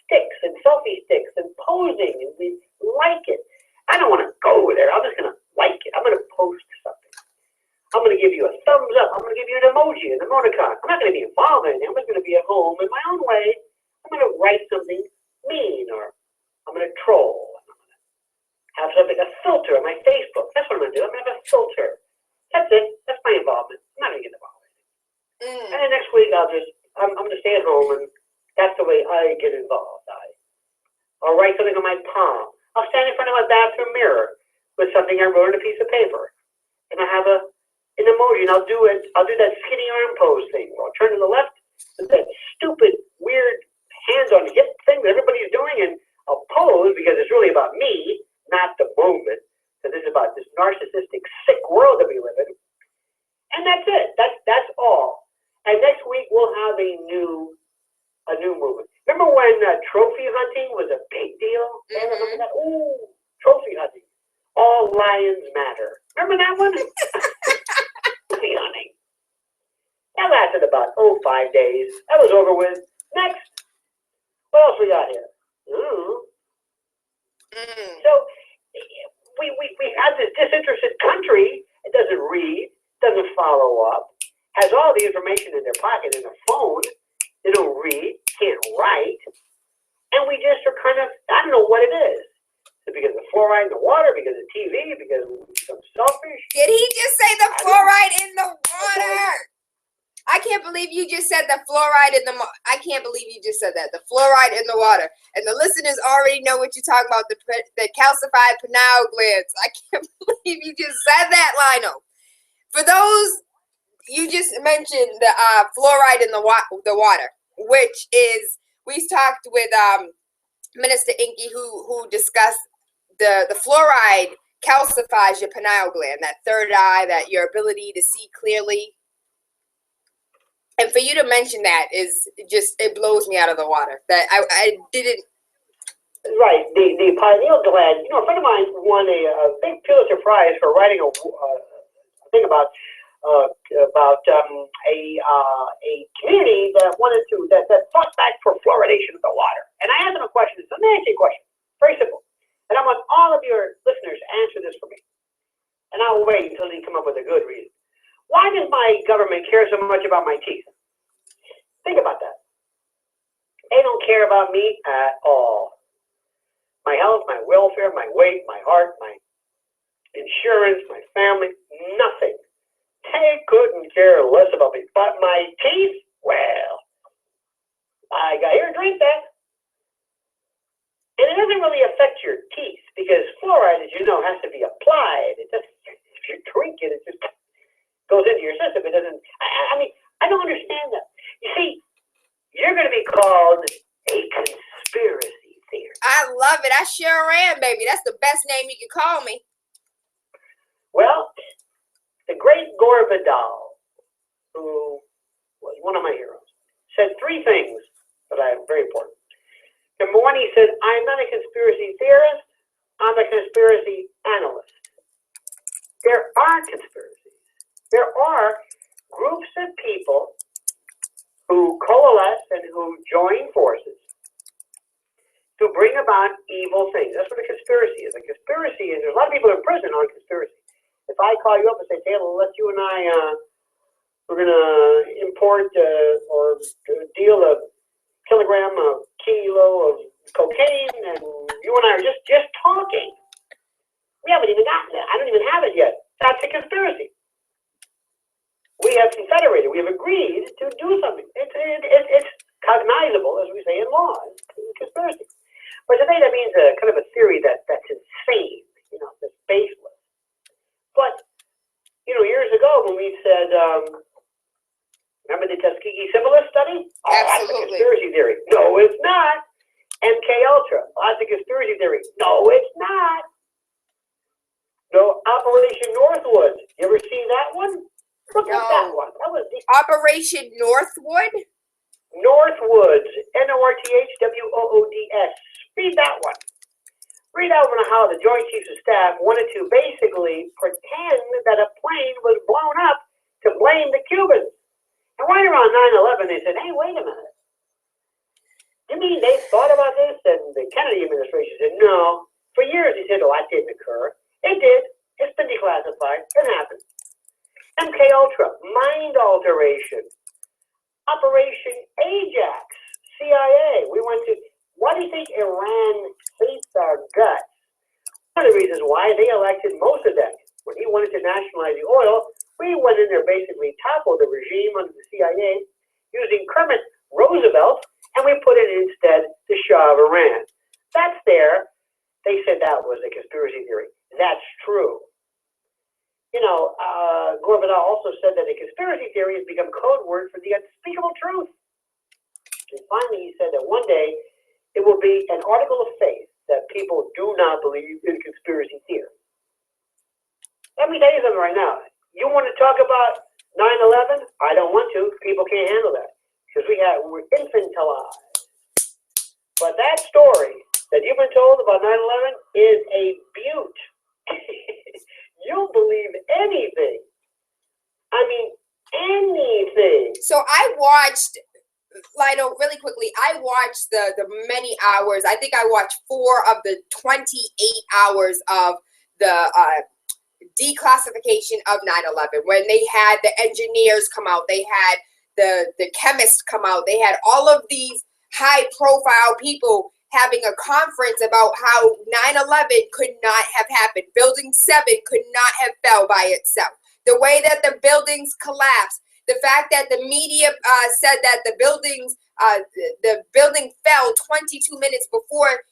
sticks and selfie sticks and posing, and we'd like it. I don't want to go there. I'm just going to like it. I'm going to post something. I'm going to give you a thumbs up. I'm going to give you an emoji, an emoticon. I'm not going to be involved in anything. I'm just going to be at home in my own way. I'm going to write something mean, or I'm going to troll. I'm going to have something, a filter on my Facebook. That's what I'm going to do. I'm going to have a filter. That's it. That's my involvement. I'm not going to get involved. And then next week, I'm going to stay at home, and that's the way I get involved. I'll write something on my palm. I'll stand in front of my bathroom mirror with something I wrote on a piece of paper, and I have an emoji, and I'll do that skinny arm pose thing. I'll turn to the left with that stupid, weird hands on hip thing that everybody's doing, and I'll pose because it's really about me, not the moment. So this is about this narcissistic, sick world that we live in. And that's it. That's all. And next week we'll have a new movement. Remember when trophy hunting was a big deal? Remember that? Ooh, trophy hunting. All lions matter. Remember that one? Trophy hunting. That lasted about 5 days. That was over with. Next. What else we got here? So we have this disinterested country. It doesn't read, doesn't follow up, has all the information in their pocket, in their phone. They don't read, can't write. And we just are kind of, I don't know what it is. Is it because of fluoride in the water, because of TV, because of selfish? Did he just say the fluoride in the water? I can't believe you just said the fluoride in the I can't believe you just said that. The fluoride in the water. And the listeners already know what you're talking about, the calcified pineal glands. I can't believe you just said that, Lionel. For those, you just mentioned the fluoride in the water, which is, we talked with Minister Inky who discussed the fluoride calcifies your pineal gland, that third eye, that your ability to see clearly. And for you to mention that is just, it blows me out of the water. That I didn't. Right, the pineal gland. A friend of mine won a big Pulitzer Prize for writing a thing about a community that wanted to that fought back for fluoridation of the water. And I asked them a question. So let me ask you a question. Very simple. And I want all of your listeners to answer this for me. And I'll wait until you come up with a good reason. Why does my government care so much about my teeth? Think about that. They don't care about me at all. My health, my welfare, my weight, my heart, my insurance, my family, nothing. They couldn't care less about me. But my teeth, well, I got here, drink that. And it doesn't really affect your teeth because fluoride, as you know, has to be applied. It just, if you drink it, it just goes into your system. It doesn't, I mean, I don't understand that. You see, you're going to be called a conspiracy theorist. I love it. I sure am, baby. That's the best name you can call me. Well, the great Gore Vidal, who was one of my heroes, said 3 things that are very important. Number 1, he said, I'm not a conspiracy theorist. I'm a conspiracy analyst. There are conspiracies. There are groups of people who coalesce and who join forces to bring about evil things. That's what a conspiracy is. A conspiracy is, there's a lot of people in prison on conspiracy. If I call you up and say, Tayla, let's you and I, we're going to import or deal a kilogram, a kilo of cocaine, and you and I are just talking. We haven't even gotten it. I don't even have it yet. That's a conspiracy. We have confederated. We have agreed to do something. It's cognizable, as we say in law. It's a conspiracy. But today that means a kind of a theory that's insane, that's baseless. But, years ago when we said, remember the Tuskegee syphilis study? Oh, that's a conspiracy theory. No, it's not. MK Ultra. Oh, that's a conspiracy theory. No, it's not. No, Operation Northwood. You ever see that one? Look at that one. That was Operation Northwood? Northwoods. Northwoods. Read that one. Read over how the Joint Chiefs of Staff wanted to basically pretend that a plane was blown up to blame the Cubans. And right around 9/11, they said, hey, wait a minute. You mean they thought about this? And the Kennedy administration said, no. For years, they said, oh, that didn't occur. It did. It's been declassified. It happened. MK Ultra, mind alteration. Operation Ajax, CIA. We went to, why do you think Iran hates our guts? One of the reasons why they elected Mossadegh. When he wanted to nationalize the oil, we went in there, basically toppled the regime under the CIA using Kermit Roosevelt, and we put in instead the Shah of Iran. That's there. They said that was a conspiracy theory. That's true. Gorbachev also said that a conspiracy theory has become code word for the unspeakable truth. And finally, he said that one day it will be an article of faith that people do not believe in conspiracy theory. Let me tell you something right now. You want to talk about 9/11? I don't want to. People can't handle that because we're infantilized. But that story that you've been told about 9/11 is a beaut. You'll believe anything. I mean, anything. So I watched, Lionel, really quickly, I watched the many hours. I think I watched 4 of the 28 hours of the declassification of 9/11, when they had the engineers come out, they had the chemists come out, they had all of these high-profile people having a conference about how 9/11 could not have happened. Building 7 could not have fell by itself. The way that the buildings collapsed, the fact that the media said that the building fell 22 minutes before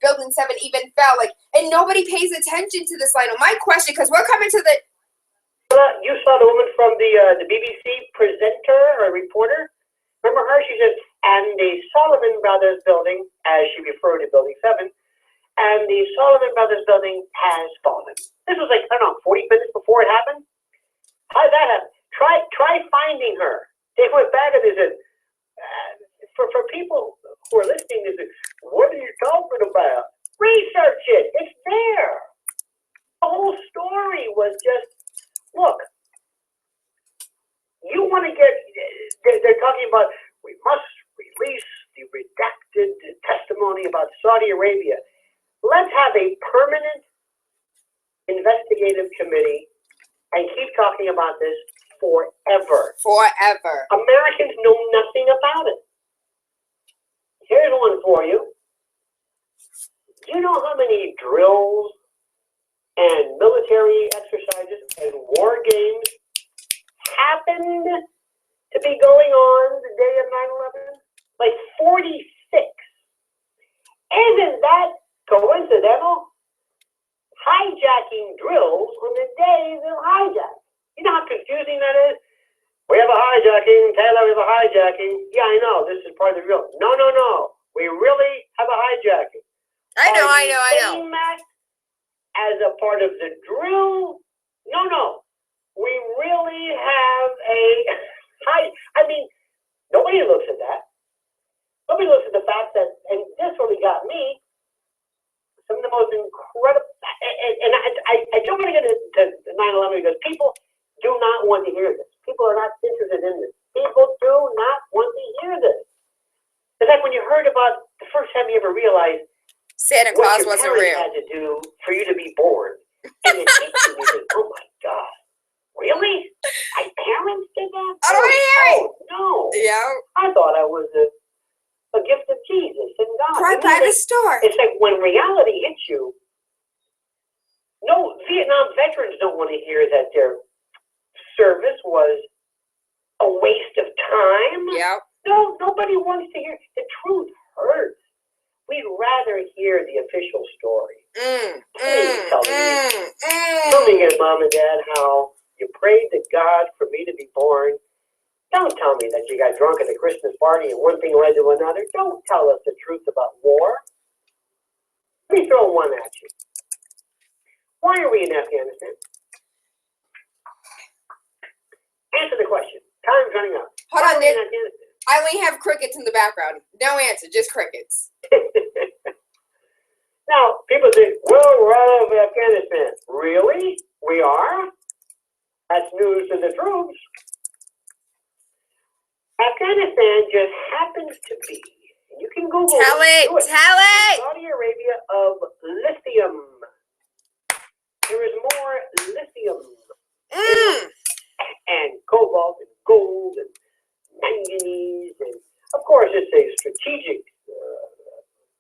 Building 7 even fell, and nobody pays attention to this, Lionel. My question, because we're coming to the... You saw the woman from the BBC presenter or reporter? Remember her? She said, and the Sullivan Brothers building, as she referred to Building 7, and the Sullivan Brothers building has fallen. This was 40 minutes before it happened. How did that happen? Try finding her. They went back and they said, for people who are listening, they said, what are you talking about? Research it. It's there. The whole story was just, look, you want to get, they're talking about, we must release the redacted testimony about Saudi Arabia. Let's have a permanent investigative committee and keep talking about this forever. Forever. Americans know nothing about it. Here's one for you. Do you know how many drills and military exercises and war games happened to be going on the day of 9/11? 46. Isn't that coincidental? Hijacking drills on the day they'll hijack. You know how confusing that is? We have a hijacking, Tayla, we have a hijacking. Yeah, I know, this is part of the drill. No. We really have a hijacking. I know. That as a part of the drill? No. We really have a nobody looks at that. Nobody looks at the fact that, and this really got me, some of the most incredible, and I don't want to get into 9/11 because people do not want to hear this. People are not interested in this. People do not want to hear this. It's like when you heard about the first time you ever realized Santa Claus wasn't real. What your parents had to do for you to be born. And it hits you, you think, oh my God, really? My parents did that? I don't want to hear it. No. Yeah. I thought I was a gift of Jesus and God. Right by the store. It's like when reality hits you, no, Vietnam veterans don't want to hear that their service was a waste of time. Yep. No, nobody wants to hear. The truth hurts. We'd rather hear the official story. Please tell me again, Mom and Dad, how you prayed to God for me to be born. Don't tell me that you got drunk at a Christmas party and one thing led to another. Don't tell us the truth about war. Let me throw one at you. Why are we in Afghanistan? Answer the question. Time's running out. Hold Why on, are we in Afghanistan? I only have crickets in the background. No answer, just crickets. Now, people think, well, we're out of Afghanistan. Really? We are? That's news to the troops. Afghanistan just happens to be, and you can Google Tell it. Saudi Arabia of lithium. There is more lithium and cobalt and gold and manganese, and of course it's a strategic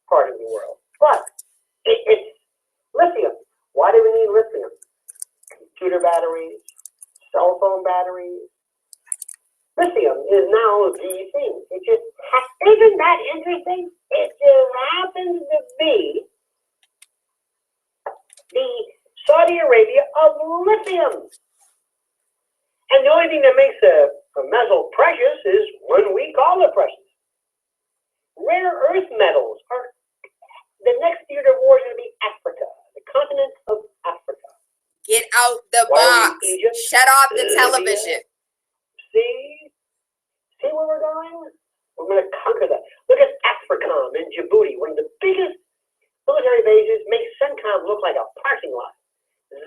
part of the world. But it's lithium. Why do we need lithium? Computer batteries, cell phone batteries. Lithium is now the thing. It just isn't that interesting? It just happens to be the Saudi Arabia of lithium. And the only thing that makes a metal precious is when we call it precious. Rare earth metals are, the next theater of war is going to be Africa, the continent of Africa. Get out the Why box. Egypt, Shut off the Libya? television. See where we're going? We're going to conquer that. Look at AFRICOM in Djibouti, one of the biggest military bases, makes CENTCOM look like a parking lot.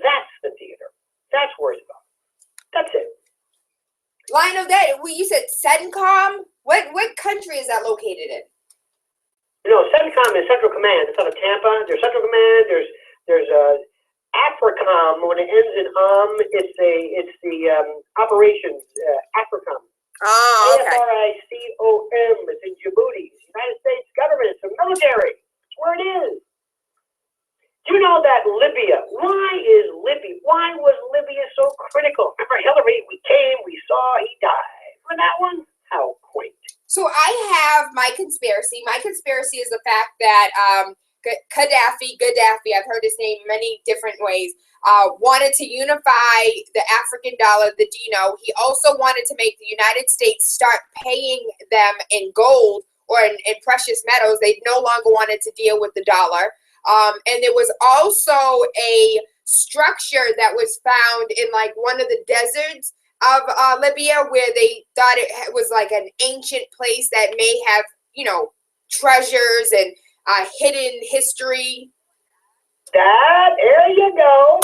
That's the theater. That's where it's about. That's it. Lionel, you said CENTCOM? What country is that located in? You know, CENTCOM is Central Command. It's out of Tampa. There's Central Command. There's AFRICOM. When it ends in it's the operations AFRICOM. Oh, okay. AFRICOM. It's in Djibouti. It's the United States government. It's the military. It's where it is. Do you know that Libya? Why was Libya so critical? Remember Hillary? We came, we saw, he died. Remember that one? How quaint. So I have my conspiracy. My conspiracy is the fact that Gaddafi, I've heard his name many different ways, wanted to unify the African dollar, the Dino. He also wanted to make the United States start paying them in gold or in precious metals. They no longer wanted to deal with the dollar. And there was also a structure that was found in like one of the deserts of Libya where they thought it was like an ancient place that may have, treasures and hidden history. There you go.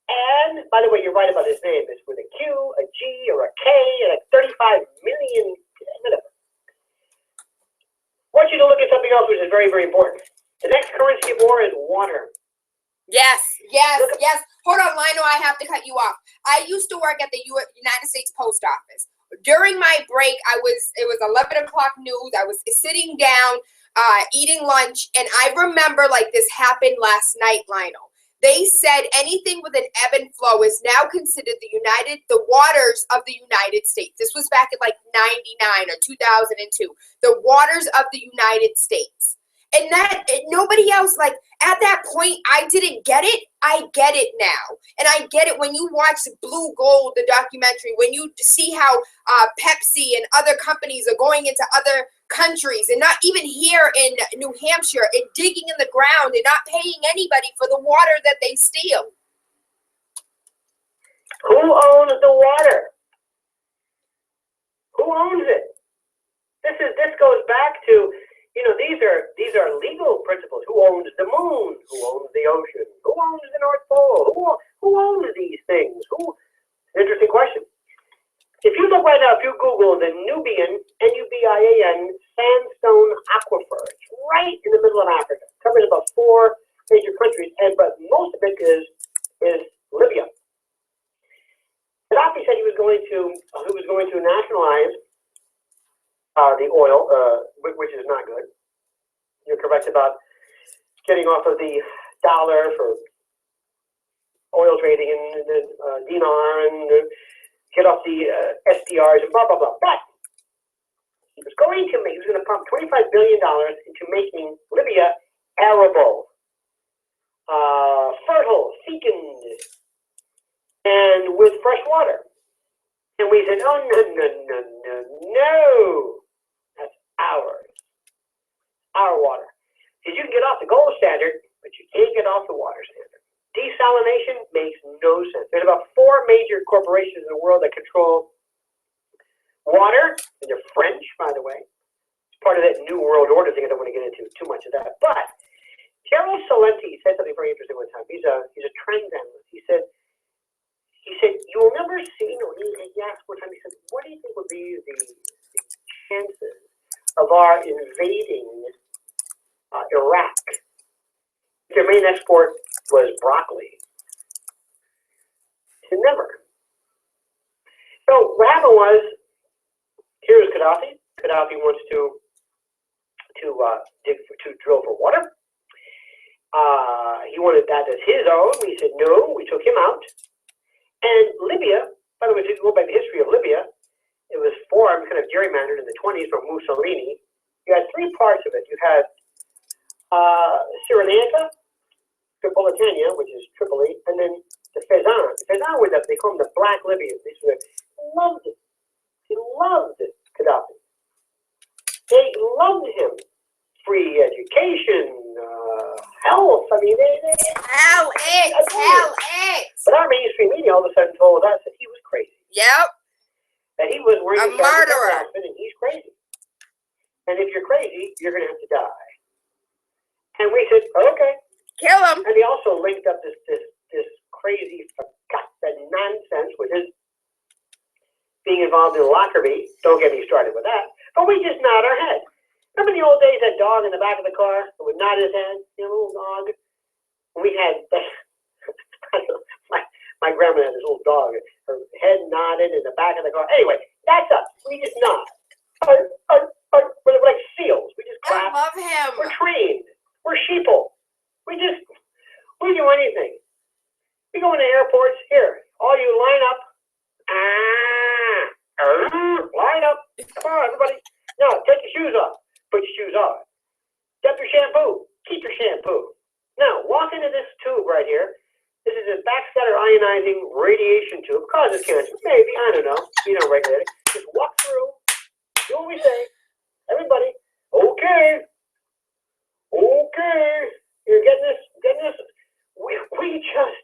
And by the way, you're right about his name. It's with a Q, a G, or a K, and a 35 million. I want you to look at something else which is very, very important. The next currency of war is water. Yes. Hold on, Lionel, I have to cut you off. I used to work at the United States Post Office. During my break, it was 11 o'clock news. I was sitting down, eating lunch, and I remember like this happened last night, Lionel. They said anything with an ebb and flow is now considered the waters of the United States. This was back in like 99 or 2002. The waters of the United States. And nobody else, like, at that point, I didn't get it. I get it now. And I get it when you watch Blue Gold, the documentary, when you see how Pepsi and other companies are going into other countries and not even here in New Hampshire and digging in the ground and not paying anybody for the water that they steal. Who owns the water? Who owns it? This goes back to, these are legal principles. Who owns the moon? Who owns the ocean? Who owns the North Pole? Who owns these things? Interesting question. If you look right now, if you Google the Nubian, Nubian sandstone aquifer, it's right in the middle of Africa. It covers about 4 major countries, but most of it is Libya. Gaddafi said he was going to nationalize the oil, which is not good. You're correct about getting off of the dollar for oil trading and the dinar and get off the SDRs and blah, blah, blah. But he was going to pump $25 billion into making Libya arable, fertile, fecund, and with fresh water. And we said, oh, no, no, no, no, no. That's ours. Our water. Because you can get off the gold standard, but you can't get off the water standard. Desalination makes no sense. There's about 4 major corporations in the world that control water, and they're French, by the way. It's part of that New World Order thing. I don't want to get into too much of that. But Gerald Salenti said something very interesting one time. He's a trends analyst. He said, you'll never see, he asked one time, he said, what do you think would be the chances of our invading Iraq? Their main export was broccoli. He said, never. So what happened was, here's Gaddafi. Gaddafi wants to drill for water. He wanted that as his own. We said no. We took him out. And Libya, by the way, if you go back to the history of Libya, it was formed, kind of gerrymandered in the 20s from Mussolini. You had 3 parts of it. You had Cyrenaica, Tripolitania, which is Tripoli, and then the Fezzan. The Fezzan were they call them the Black Libyans. They loved it. They loved Gaddafi. They loved him. Free education, health. I mean, Tell it. But our mainstream media all of a sudden told us that he was crazy. Yep. That he was wearing a murderer. Outfit and he's crazy. And if you're crazy, you're going to have to die. And we said, okay. Kill him. And he also linked up this crazy forgotten nonsense with his being involved in Lockerbie. Don't get me started with that. But we just nod our head. Remember the old days, that dog in the back of the car that would nod his head? You know, little dog. We had my grandma had this little dog. Her head nodded in the back of the car. Anyway, that's us. We just nod. We're like seals. We just clap. I love him. We're trained. We're sheeple. We do anything. We go into airports. Here, all you line up. Line up. Come on, everybody. No, take your shoes off. Put your shoes on. Get your shampoo. Keep your shampoo. Now, walk into this tube right here. This is a backscatter ionizing radiation tube. Causes cancer. Maybe. I don't know. You don't regulate it. Just walk through. Do what we say. Everybody. Okay. Okay. You're getting this. We just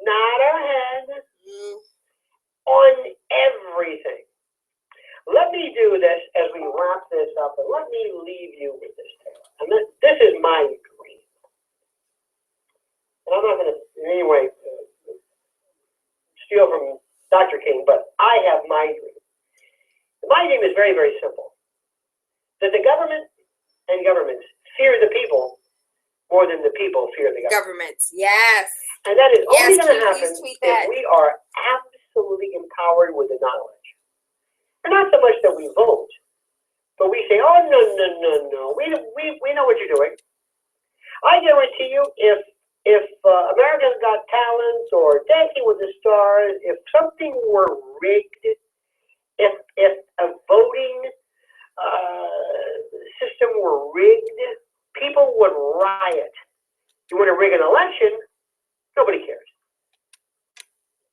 nod our head on everything. Let me do this as we wrap this up, and let me leave you with this, Tayla. And this is my dream. And I'm not going to in any way steal from Dr. King, but I have my dream. My dream is very, very simple. That the government and governments fear the people more than the people fear the government. Governments, yes. And that is only going to happen if we are absolutely empowered with the knowledge. And not so much that we vote, but we say, oh, no. We know what you're doing. I guarantee you, if America's Got Talent or Dancing with the Stars, if something were rigged, if a voting system were rigged, people would riot. You want to rig an election, nobody cares.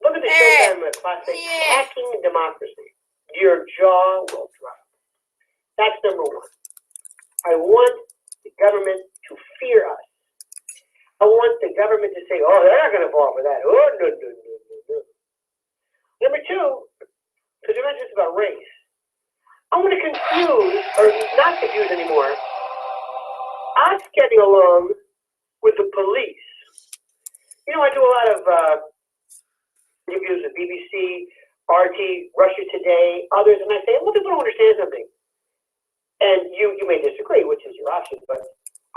Look at the Showtime classic, Hacking Democracy. Your jaw will drop. That's number 1. I want the government to fear us. I want the government to say, oh, they're not going to fall for that. Oh, no. Number 2, because you're not just about race. I want to confuse, or not confuse anymore, us getting along with the police. You know, I do a lot of interviews with BBC, RT, Russia Today, others, and I say, well, people don't understand something. And you may disagree, which is your option, but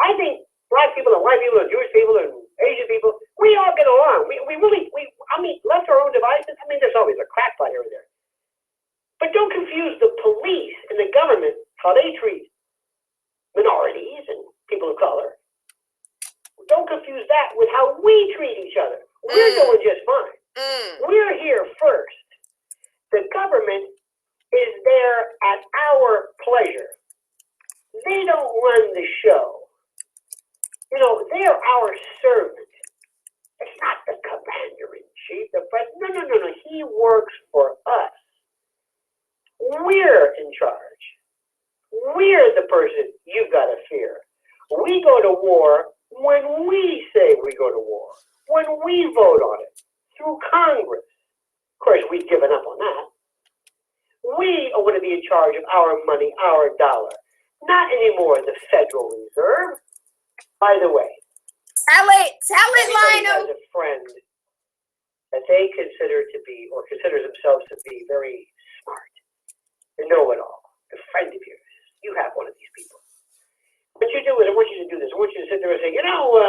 I think black people and white people and Jewish people and Asian people, we all get along. We left our own devices. I mean, there's always a crackpot here and there. But don't confuse the police and the government how they treat minorities and people of color. Don't confuse that with how we treat each other. We're doing just fine. We're here first. The government is there at our pleasure. They don't run the show. You know, they're our servant. It's not the commander-in-chief, the president. No. He works for us. We're in charge. We're the person you've got to fear. We go to war when we say we go to war, when we vote on it, through Congress. Of course, we've given up on that. We are going to be in charge of our money, our dollar. Not anymore the Federal Reserve. By the way, tell it, Lionel. Has a friend that they consider to be, or considers themselves to be, very smart, a know-it-all, a friend of yours. You have one of these people. What you do is, I want you to do this. I want you to sit there and say, you know,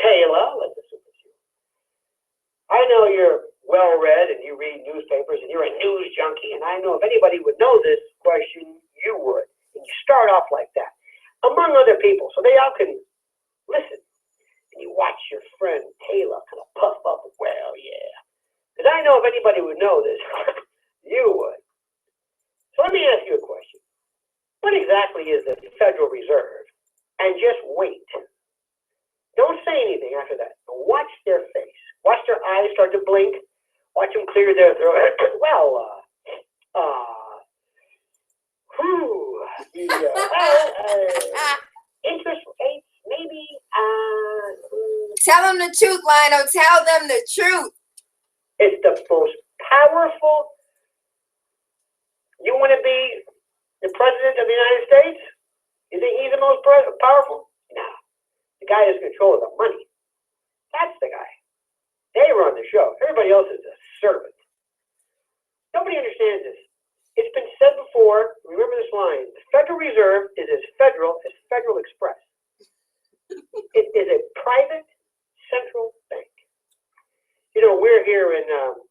Tayla, let's assume it's you. I know you're well-read and you read newspapers and you're a news junkie, and I know if anybody would know this question, you would. And you start off like that, among other people, so they all can listen. And you watch your friend Tayla kind of puff up, well, yeah. Because I know if anybody would know this, you would. So let me ask you a question. What exactly is the Federal Reserve? And just wait. Don't say anything after that. Watch their face. Watch their eyes start to blink. Watch them clear their throat. Interest rates, maybe. Tell them the truth, Lionel. Tell them the truth. It's the most powerful. You want to be the president of the United States? You think he's the most powerful? Nah. The guy has control of the money. That's the guy. They run the show. Everybody else is a servant. Nobody understands this. It's been said before. Remember this line. The Federal Reserve is as federal as Federal Express. It is a private central bank. You know, we're here in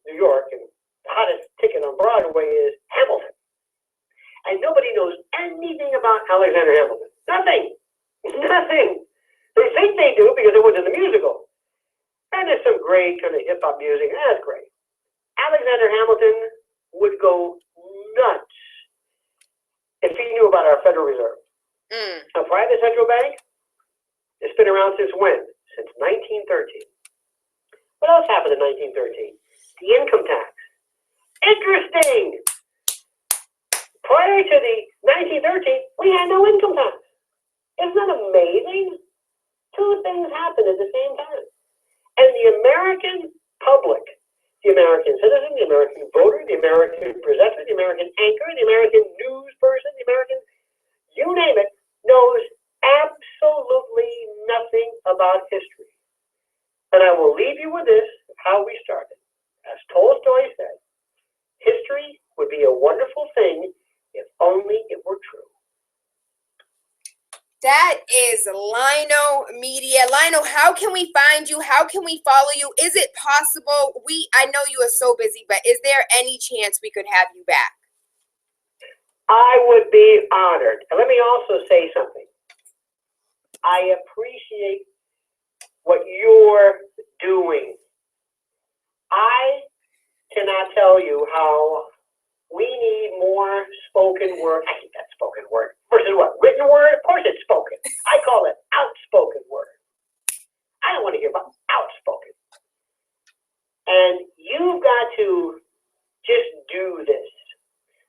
New York, and the hottest ticket on Broadway is Hamilton. And nobody knows anything about Alexander Hamilton. Nothing. Nothing. They think they do because it was in the musical. And there's some great kind of hip-hop music. That's great. Alexander Hamilton would go nuts if he knew about our Federal Reserve. A private central bank? It's been around since when? Since 1913. What else happened in 1913? The income tax. Interesting. Prior to the 1913, we had no income tax. Isn't that amazing? Two things happened at the same time. And the American public, the American citizen, the American voter, the American presenter, the American anchor, the American news person, the American, you name it, knows absolutely nothing about history. And I will leave you with this, how we started. As Tolstoy said, history would be a wonderful thing if only it were true. That is Lionel Media. Lionel, how can we find you? How can we follow you? Is it possible? I know you are so busy, but is there any chance we could have you back? I would be honored. And let me also say something. I appreciate what you're doing. I cannot tell you how we need more spoken word. I hate that spoken word. Versus what? Written word? Of course it's spoken. I call it outspoken word. I don't want to hear about outspoken. And you've got to just do this.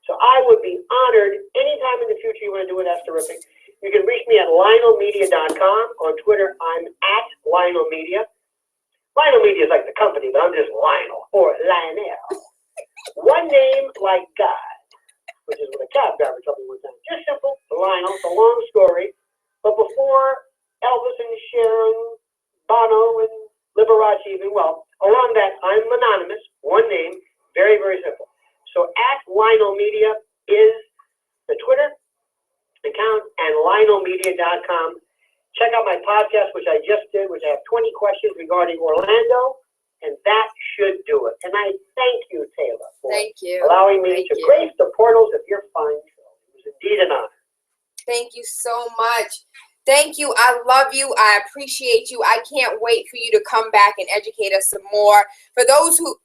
So I would be honored anytime in the future you want to do it. That's terrific. You can reach me at LionelMedia.com. On Twitter, I'm at Lionel Media. Lionel Media is like the company, but I'm just Lionel or Lionel. One name like God, which is what a cab driver told me one time. Just simple, Lionel. It's a long story. But before Elvis and Sharon, Bono and Liberace even, well, along that, I'm anonymous. One name, very, very simple. So at Lionel Media is the Twitter account and LionelMedia.com. Check out my podcast, which I just did, which I have 20 questions regarding Orlando, and that should do it. And I thank you, Tayla, for allowing me to grace the portals of your fine show. It was indeed an honor. Thank you so much. Thank you. I love you. I appreciate you. I can't wait for you to come back and educate us some more. For those who...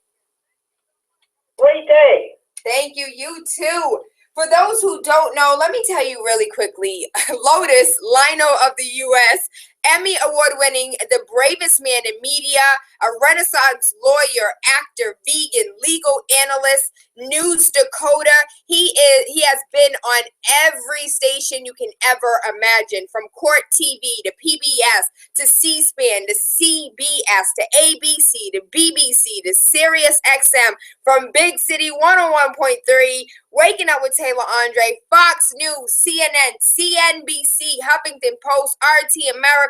Great day. Thank you. You too. For those who don't know, let me tell you really quickly. Lotus, Lino of the U.S., Emmy Award winning, the bravest man in media, a Renaissance lawyer, actor, vegan, legal analyst, News Dakota. He has been on every station you can ever imagine, from Court TV to PBS to C-SPAN to CBS to ABC to BBC to Sirius XM, from Big City 101.3, Waking Up with Tayla Andre, Fox News, CNN, CNBC, Huffington Post, RT America,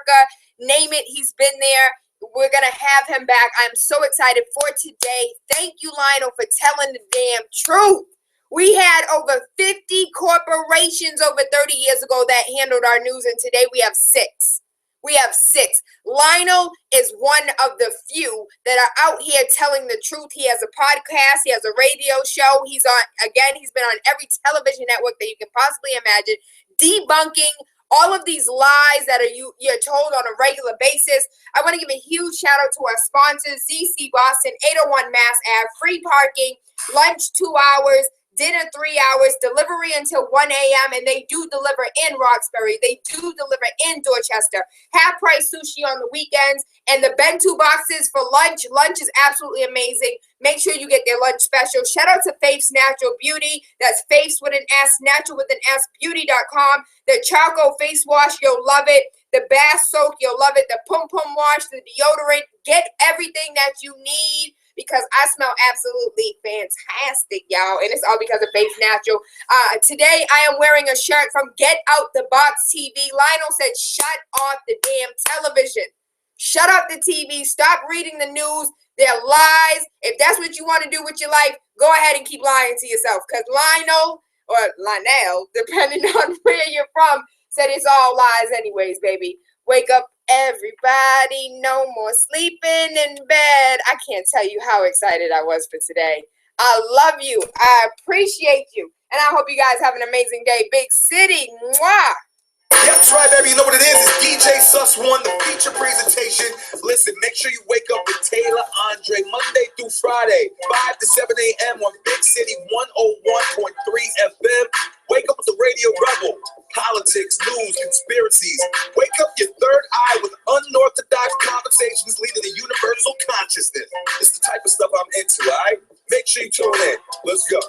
name it, he's been there. We're going to have him back. I'm so excited for today. Thank you, Lionel, for telling the damn truth. We had over 50 corporations over 30 years ago that handled our news, and today we have 6. We have 6. Lionel is one of the few that are out here telling the truth. He has a podcast. He has a radio show. He's been on every television network that you can possibly imagine, debunking all of these lies that you're told on a regular basis. I want to give a huge shout out to our sponsors, ZC Boston, 801 Mass Ave, free parking, lunch 2 hours, dinner 3 hours, delivery until 1 a.m. And they do deliver in Roxbury. They do deliver in Dorchester. Half price sushi on the weekends. And the bento boxes for lunch. Lunch is absolutely amazing. Make sure you get their lunch special. Shout out to Faith's Natural Beauty. That's Faith's with an S, natural with an S, beauty.com. The charcoal face wash, you'll love it. The bath soak, you'll love it. The pum pum wash, the deodorant. Get everything that you need, because I smell absolutely fantastic, y'all. And it's all because of Faith Natural. Today, I am wearing a shirt from Get Out the Box TV. Lionel said, shut off the damn television. Shut up the TV. Stop reading the news. They're lies. If that's what you want to do with your life, go ahead and keep lying to yourself. Because Lionel, or Lionel, depending on where you're from, said it's all lies anyways, baby. Wake up, everybody. No more sleeping in bed. I can't tell you how excited I was for today. I love you. I appreciate you. And I hope you guys have an amazing day. Big City. Mwah. Yeah, that's right, baby. You know what it is? It's DJ Sus One, the feature presentation. Listen, make sure you wake up with Tayla Andre Monday through Friday, 5 to 7 a.m. on Big City 101.3 FM. Wake up with the Radio Rebel. Politics, news, conspiracies. Wake up your third eye with unorthodox conversations leading to universal consciousness. It's the type of stuff I'm into, all right? Make sure you tune in. Let's go.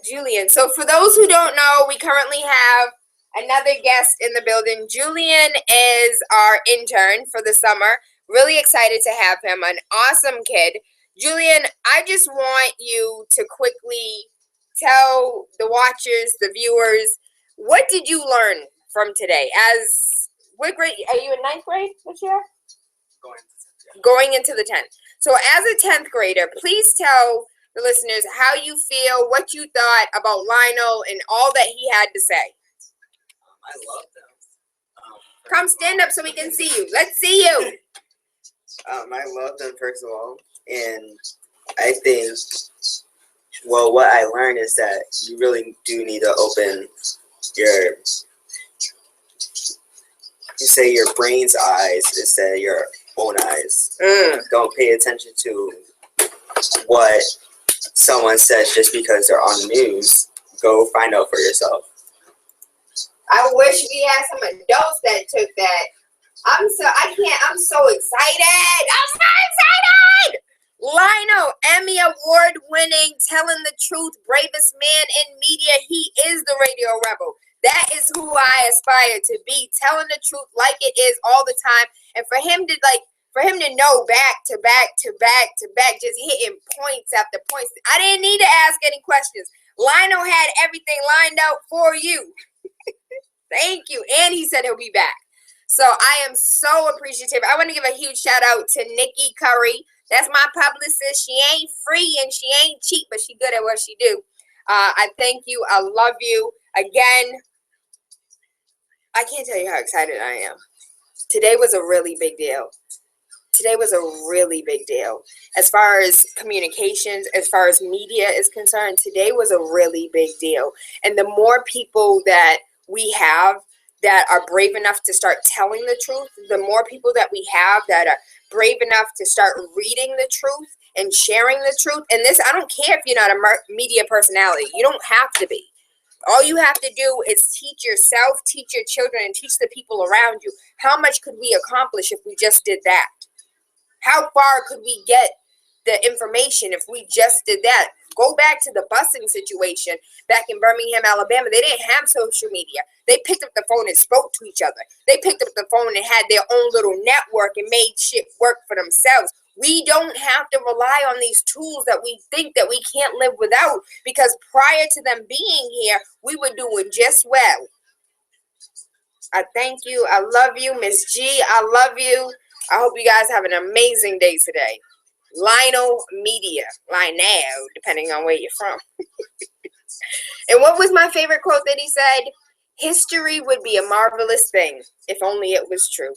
Julian. So for those who don't know, we currently have another guest in the building. Julian is our intern for the summer. Really excited to have him. An awesome kid. Julian, I just want you to quickly tell the watchers, the viewers, what did you learn from today? What grade? Are you in 9th grade this year? Going into the 10th. So as a 10th grader, please tell the listeners how you feel, what you thought about Lionel and all that he had to say. I love them. Come stand up so we can see you. Let's see you. I love them, first of all. And I think, well, what I learned is that you really do need to open your brain's eyes instead of your own eyes. Don't pay attention to what someone says just because they're on the news. Go find out for yourself. I wish we had some adults that took that. I'm so excited. I'm so excited. Lionel, Emmy Award winning, telling the truth, bravest man in media. He is the Radio Rebel. That is who I aspire to be, telling the truth like it is all the time. And for him to know back to back, just hitting points after points. I didn't need to ask any questions. Lionel had everything lined out for you. Thank you. And he said he'll be back. So I am so appreciative. I want to give a huge shout out to Nikki Curry. That's my publicist. She ain't free and she ain't cheap, but she good at what she do. I thank you. I love you. Again, I can't tell you how excited I am. Today was a really big deal. today was a really big deal. As far as communications, as far as media is concerned, today was a really big deal. And the more people that we have that are brave enough to start telling the truth, the more people that we have that are brave enough to start reading the truth and sharing the truth. And this, I don't care if you're not a media personality. You don't have to be. All you have to do is teach yourself, teach your children, and teach the people around you. How much could we accomplish if we just did that? How far could we get the information if we just did that? Go back to the busing situation back in Birmingham, Alabama. They didn't have social media. They picked up the phone and spoke to each other. They picked up the phone and had their own little network and made shit work for themselves. We don't have to rely on these tools that we think that we can't live without, because prior to them being here, we were doing just well. I thank you. I love you. Miss G, I love you. I hope you guys have an amazing day today. Lionel Media. Lionel, depending on where you're from. And what was my favorite quote that he said? History would be a marvelous thing if only it was true.